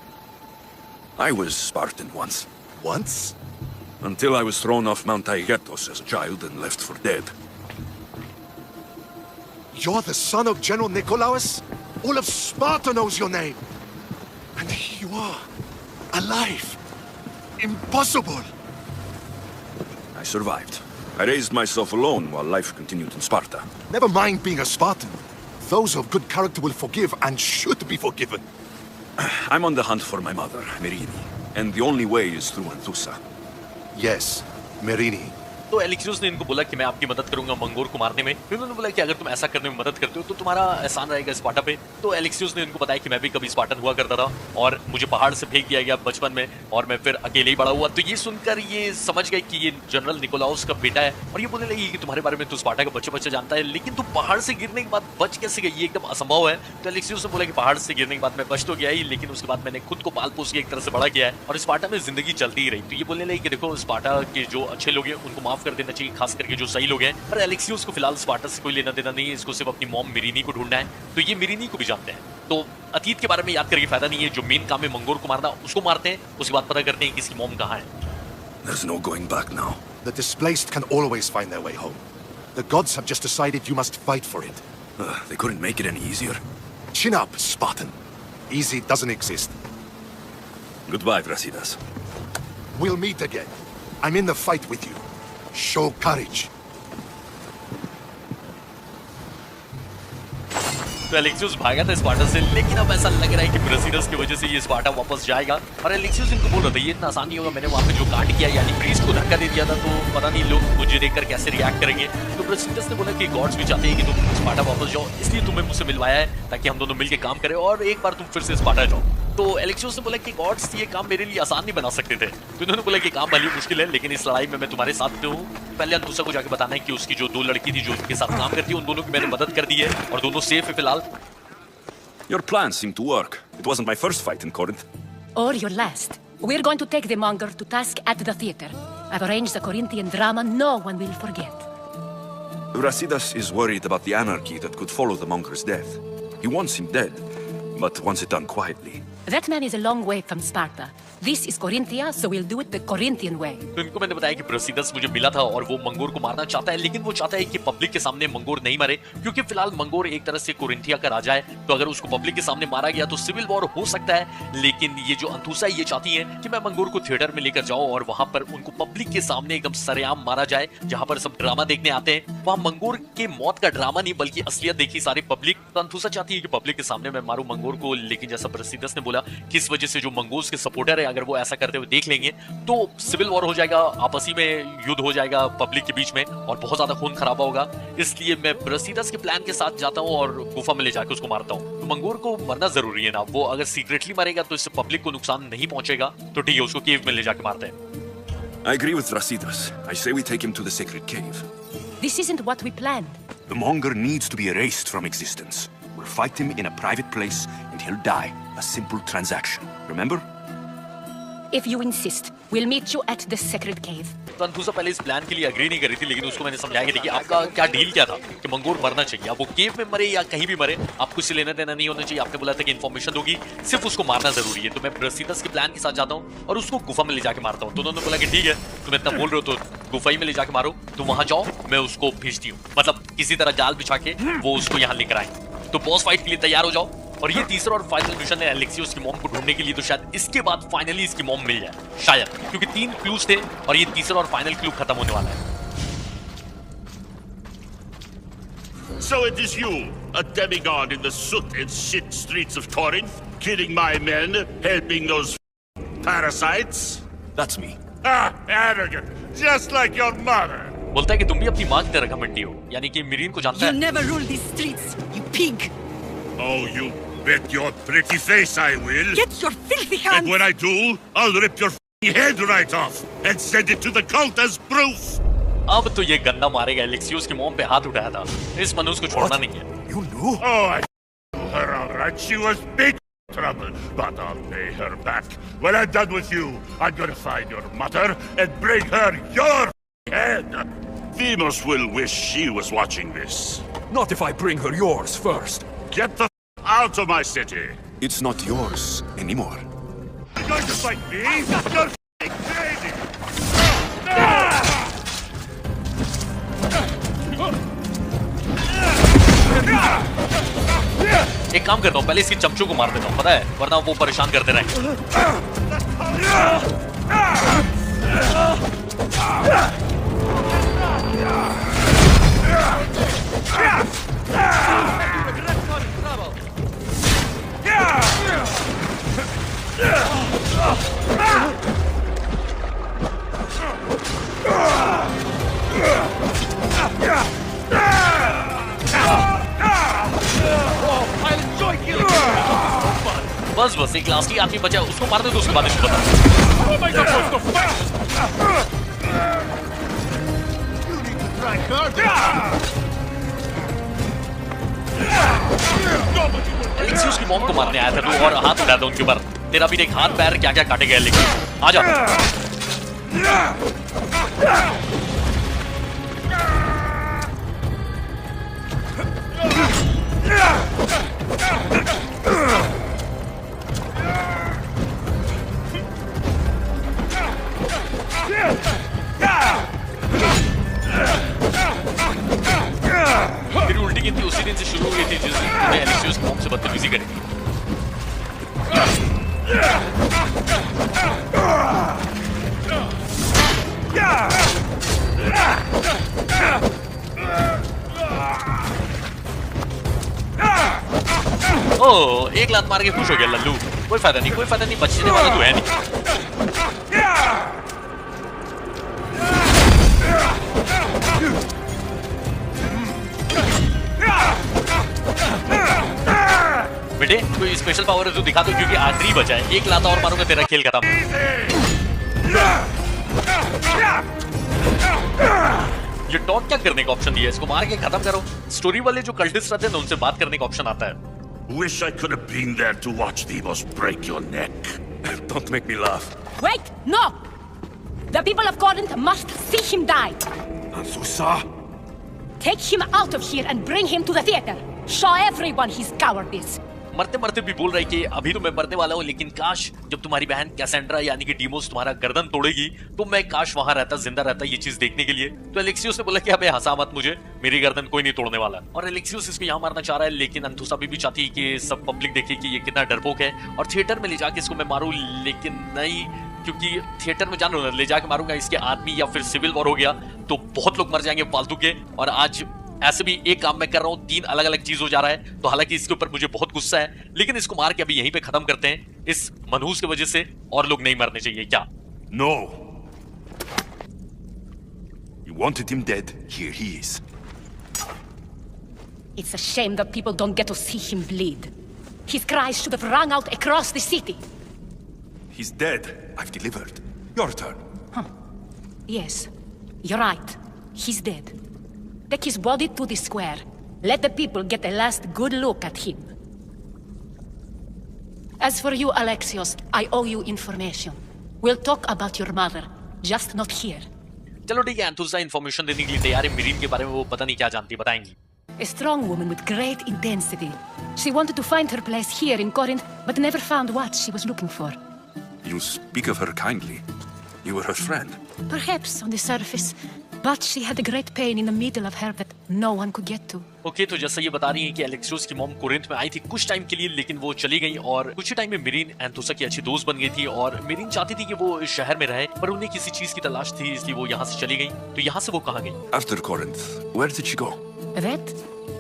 Speaker 2: I was Spartan once.
Speaker 12: Once?
Speaker 2: Until I was thrown off Mount Aigetos as a child and left for dead.
Speaker 12: You're the son of General Nikolaos? All of Sparta knows your name. And here you are, alive. Impossible.
Speaker 2: I survived. I raised myself alone while life continued in Sparta.
Speaker 12: Never mind being a Spartan. Those of good character will forgive and should be forgiven.
Speaker 2: I'm on the hunt for my mother, Merini, and the only way is through Anthusa.
Speaker 12: Yes, Merini.
Speaker 1: तो एलेक्सियोस ने इनको बोला कि मैं आपकी मदद करूंगा मंगोर को मारने में। फिर उन्होंने बोला कि अगर तुम ऐसा करने में मदद करते हो तो तुम्हारा एहसान रहेगा स्पार्टा पे। तो एलेक्सियोस ने इनको बताया कि मैं भी कभी स्पार्टन हुआ करता था और मुझे पहाड़ से फेंक दिया गया बचपन में और मैं फिर अकेले ही बड़ा हुआ। तो ये सुनकर ये समझ गए कि ये जनरल निकोलाउस का बेटा है और ये बोलने लगी कि तुम्हारे बारे में तो स्पार्टा का बच्चा जानता है, लेकिन तुम पहाड़ से गिरने के बाद बच कैसे गई, ये एकदम असंभव है। तो एलेक्सियोस ने बोला कि पहाड़ से गिरने के बाद मैं बच तो गया ही, लेकिन उसके बाद मैंने खुद को पाल पोस के एक तरह से बड़ा किया है और स्पार्टा में जिंदगी चलती ही रही। तो ये बोलने लगी कि देखो स्पार्टा के जो अच्छे लोग हैं उनको माफ कर देना चाहिए, खास करके जो सही लोग हैं। पर एलेक्सियोस को फिलहाल स्पार्टा से कोई लेना देना नहीं है, इसको सिर्फ अपनी मॉम मिरीनी को ढूंढना है। तो ये मिरीनी को भी जानते हैं, तो अतीत के बारे में याद करके फायदा नहीं है। जो मेन काम है मंगोर को मारना, उसको मारते हैं, उसके बाद पता करते हैं कि इसकी मॉम कहाँ है।
Speaker 12: There's no going back now. The displaced can always find their way home. The gods have just decided you must fight for it.
Speaker 2: They couldn't make it any easier.
Speaker 12: Chin up, Spartan. Easy doesn't exist.
Speaker 2: Goodbye, Brasidas.
Speaker 12: We'll meet again. I'm in the fight with you. Show courage.
Speaker 1: तो एलेक्सियोस भागा था Sparta से, लेकिन अब ऐसा लग रहा है कि ब्रासिडस की वजह से ये स्पार्टा वापस जाएगा। और एलेक्सियोस इनको बोल रहा था ये इतना आसान नहीं होगा, मैंने वहां पे जो कांड किया यानी प्रीस्ट को धक्का दे दिया था, तो पता नहीं लोग मुझे देखकर कैसे रिएक्ट करेंगे। तो ब्रासिडस ने बोला कि गॉड्स भी चाहते हैं कि तुम स्पार्टा वापस जाओ, इसलिए तुम्हें मुझसे मिलवाया है ताकि हम दोनों मिलकर काम करें और एक बार तुम फिर से स्पार्टा जाओ। तो एलेक्सियोस ने बोला कि गॉड्स ये काम मेरे लिए आसान नहीं बना सकते थे। तो इन्होंने बोला कि काम भले मुश्किल है, लेकिन इस लड़ाई में मैं तुम्हारे साथ हूँ। पहले अंतुसा को जाके बताना है कि उसकी जो 2 लड़की थी जो उसके साथ काम करती है, उन दोनों की मैंने मदद कर दी है और दोनों सेफ है फिलहाल।
Speaker 2: Your plan seemed to work. It wasn't my first fight in Corinth.
Speaker 10: Or your last. We're going to take the monger to task at the theater. I've arranged a Corinthian drama no one will forget.
Speaker 2: Brasidas is worried about the anarchy that could follow the monger's death. He wants him dead, but wants it done quietly.
Speaker 10: That man is a long way from Sparta. This is Corinthia, so we'll do it the Corinthian way.
Speaker 1: तो इनको मैंने बताया कि ब्रासिडस मुझे मिला था और वो मंगोर को मारना चाहता है, लेकिन वो चाहता है कि पब्लिक के सामने मंगोर नहीं मरे, क्योंकि फिलहाल मंगोर एक तरह से कोरिंथिया का राजा है। तो अगर उसको पब्लिक के सामने मारा गया तो सिविल वॉर हो सकता है। लेकिन ये जो अंतुसा है ये चाहती है कि मैं मंगोर को थिएटर में लेकर जाऊं और वहां पर उनको पब्लिक के सामने एकदम सरेआम मारा जाए, जहां पर सब ड्रामा देखने आते हैं। वहां मंगोर के मौत का ड्रामा नहीं बल्कि असलियत देखी सारी पब्लिक। तो अंतुसा चाहती है कि पब्लिक के सामने मैं मारूं मंगोर को, लेकिन जैसा ब्रासिडस ने बोला कि इस वजह से जो मंगोर्स के सपोर्टर है अगर वो ऐसा करते हुए देख लेंगे तो सिविल वॉर हो जाएगा, आपसी में युद्ध हो जाएगा पब्लिक के बीच में और बहुत ज्यादा खून खराबा होगा। इसलिए मैं ब्रासिडस के प्लान के साथ जाता हूँ और गुफा में ले जाकर उसको मारता हूँ। तो मंगोर को मरना जरूरी है ना, वो अगर सीक्रेटली मरेगा तो इससे पब्लिक को नुकसान नहीं पहुंचेगा। तो ठीक है, उसको केव में ले जाकर मारते हैं।
Speaker 2: I agree with Brasidas. I say we take him to the sacred cave.
Speaker 10: This isn't what we planned.
Speaker 2: The monger needs to be erased from existence. We'll fight him in a private place and he'll die. A simple transaction. Remember?
Speaker 10: If you insist, we'll meet you at the sacred cave.
Speaker 1: तो अंतुसा पहले इस plan के लिए agree नहीं करी थी, लेकिन उसको मैंने समझाया कि देखिए आपका क्या डील क्या था कि मंगोर मरना चाहिए, अब वो केव में मरे या कहीं भी मरे आपको इससे लेना देना नहीं होना चाहिए। आपने बोला था कि इन्फॉर्मेशन होगी, सिर्फ उसको मारना जरूरी है। तो मैं ब्रासिडस के प्लान के साथ जाता हूँ और उसको गुफा में ले जाके मारता हूँ। तो उन्होंने बोला कि ठीक है तुम इतना बोल रहे हो तो गुफा ही में ले जाके मारो, तुम वहां जाओ, मैं उसको भेजती हूँ, मतलब किसी तरह जाल बिछा के वो उसको यहाँ लेकर आए। तो बॉस फाइट के लिए तैयार हो जाओ। और ये तीसरा और फाइनल मिशन है एलेक्सियोस की मॉम को ढूंढने के लिए। तो शायद इसके बाद फाइनली इसकी मॉम मिल जाए, शायद, क्योंकि 3 क्लूज थे और ये तीसरा और फाइनल क्लू खत्म होने वाला है।
Speaker 13: So it is you, a demigod in the soot and shit streets of Corinth, killing my men, helping those parasites?
Speaker 2: That's me.
Speaker 13: Ah, arrogant, just like your mother.
Speaker 1: बोलता है कि तुम भी अपनी मां की तरह घमंडी हो, यानी कि मिरीन को जानता है।
Speaker 8: You never rule these streets, you pig.
Speaker 13: Oh, you bet your pretty face I will.
Speaker 8: Get your filthy hands.
Speaker 13: And when I do, I'll rip your head right off and send it to the cult as proof.
Speaker 1: अब तो ये गंदा मारेगा। एलेक्सियोस की mom पे हाथ उठाया था, इस मनुष्य को छोड़ना नहीं है।
Speaker 2: You knew?
Speaker 13: Oh, I knew her all right. She was big trouble, but I'll pay her back. When I'm done with you, I'm gonna find your mother and bring her your head. Demos will wish she was watching this.
Speaker 2: Not if I bring her yours first.
Speaker 13: Get the out of my city.
Speaker 2: It's not yours anymore.
Speaker 13: You're going to fight me? You're crazy.
Speaker 1: एक काम करता हूँ, पहले इसकी चमचों को मार देता हूँ, पता है, वरना वो परेशान करते रहेंगे। बस एक लास्ट ही आदमी बचा, उसको मार दे तो उसके बाद इसको बता। एलेक्सियोस की मॉम को मारने आया था तू और हाथ उठाया था उनके ऊपर। तेरा भी देख हाथ पैर क्या क्या काटे गए, लेकिन आजा। तेरी उल्टी गिनती उसी दिन से शुरू हुई थी जिस दिन तूने एलेक्सियोस की मॉम से बदतमीजी करी थी। ओह, एक लात मार के खुश हो गया लल्लू। कोई फायदा नहीं, बचने वाला तो है नहीं। बेटे कोई स्पेशल पावर है तो दिखा दो, क्योंकि आखिरी बचा है। एक लात और मारूंगा तेरा खेल खत्म। ये टॉन्ट क्या करने का ऑप्शन दिया, इसको मार के खत्म करो। स्टोरी वाले जो कल्टिस्ट रहते हैं उनसे बात करने का ऑप्शन आता है।
Speaker 13: Wish I could have been there to watch Deimos break your neck.
Speaker 2: Don't make me laugh.
Speaker 10: Wait! No! The people of Corinth must see him die.
Speaker 2: Anthusa?
Speaker 10: Take him out of here and bring him to the theater. Show everyone his cowardice.
Speaker 1: मरते मरते भी बोल रही कि अभी तो मैं मरने वाला हूँ, लेकिन काश जब तुम्हारी बहन कैसेंड्रा यानी कि डीमोस तुम्हारा गर्दन तोड़ेगी तो मैं काश वहां रहता, जिंदा रहता ये चीज देखने के लिए। तो एलेक्सियोस ने बोला कि अबे हंसा मत मुझे, मेरी गर्दन कोई नहीं तोड़ने वाला। और एलेक्सियोस इसको यहाँ मारना चाह रहा है, लेकिन अंथुसा भी चाहती है कि सब पब्लिक देखे कि ये कितना डरपोक है और थिएटर में ले जाके इसको मैं मारूं, लेकिन नहीं, क्योंकि थिएटर में जानो ले जाके मारूंगा इसके आदमी या फिर सिविल वॉर हो गया तो बहुत लोग मर जाएंगे फालतू के। और आज ऐसे भी एक काम मैं कर रहा हूं, 3 अलग अलग चीज हो जा रहा है, तो हालांकि इसके ऊपर मुझे बहुत गुस्सा है, लेकिन इसको मार के अभी यहीं पे खत्म करते हैं। इस मनहूस की वजह से और लोग नहीं मरने चाहिए क्या?
Speaker 2: No. You wanted him dead. Here he is.
Speaker 10: It's a shame that people don't get to see him bleed. His cries should have rung out across the city.
Speaker 2: He's dead. I've delivered. Your turn.
Speaker 10: Yes, you're right. He's dead. Take his body to the square. Let the people get a last good look at him. As for you, Alexios, I owe you information. We'll talk about your mother, just not here.
Speaker 1: चलो ठीक है, अंथुसा information देने के लिए तैयार है। मिरीन के बारे में वो पता नहीं क्या जानती, बताएंगी।
Speaker 10: A strong woman with great intensity. She wanted to find her place here in Corinth, but never found what she was looking for.
Speaker 2: You speak of her kindly. You were her friend.
Speaker 10: Perhaps on the surface, but she had a great pain in the middle of her that no one could get to.
Speaker 1: Okay, तो जैसा ये बता रही हैं कि एलेक्सियोस की mom Corinth में आई थी कुछ टाइम के लिए, लेकिन वो चली गई और कुछ ही टाइम में मिरीन एंथुसा की अच्छी दोस्त बन गई थी और मिरीन चाहती थी कि वो इस शहर में रहे, पर उन्हें किसी चीज की तलाश थी, इसलिए वो यहाँ से चली गई। तो यहाँ से वो कहाँ गई?
Speaker 2: After Corinth, where did she go?
Speaker 10: That?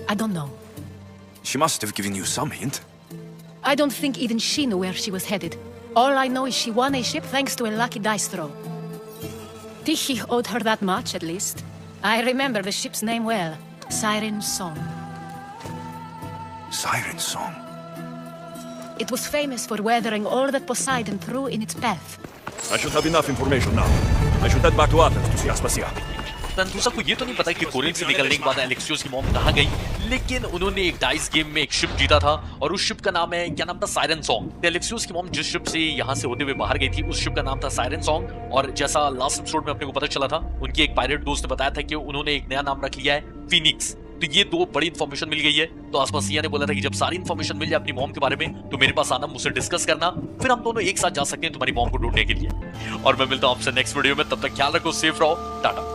Speaker 10: I don't know.
Speaker 2: She must have given you some hint.
Speaker 10: I don't think even she knew where she was headed. All I know is she won a ship thanks to a lucky dice throw. Tichy owed her that much, at least. I remember the ship's name well. Siren Song.
Speaker 2: Siren Song?
Speaker 10: It was famous for weathering all that Poseidon threw in its path.
Speaker 6: I should have enough information now. I should head back to Athens to see Aspasia.
Speaker 1: अंथुसा को ये तो नहीं पता कि Corinth से निकलने के बाद एलेक्सियोस की मॉम कहाँ गई, लेकिन उन्होंने एक डाइस गेम में एक शिप जीता था और उस शिप का नाम है, क्या नाम था? Siren song. एलेक्सियोस की मॉम जिस शिप से यहाँ से होते हुए बाहर गई थी उस शिप का नाम था सायरन सॉन्ग। और जैसा लास्ट एपिसोड में अपने को पता चला था, उनकी एक पायरेट दोस्त ने बताया था कि उन्होंने एक नया नाम रख लिया है, फीनिक्स। तो ये 2 बड़ी इन्फॉर्मेशन मिल गई है। तो आसपासिया ने बोला था कि जब सारी इन्फॉर्मेशन मिल जाए अपनी मॉम के बारे में तो मेरे पास आना, मुझसे डिस्कस करना, फिर हम दोनों एक साथ जा सकते हैं तुम्हारी मॉम को ढूंढने के लिए। और मैं मिलता हूं आपसे नेक्स्ट वीडियो में, तब तक ख्याल रखो, सेफ रहो, टाटा।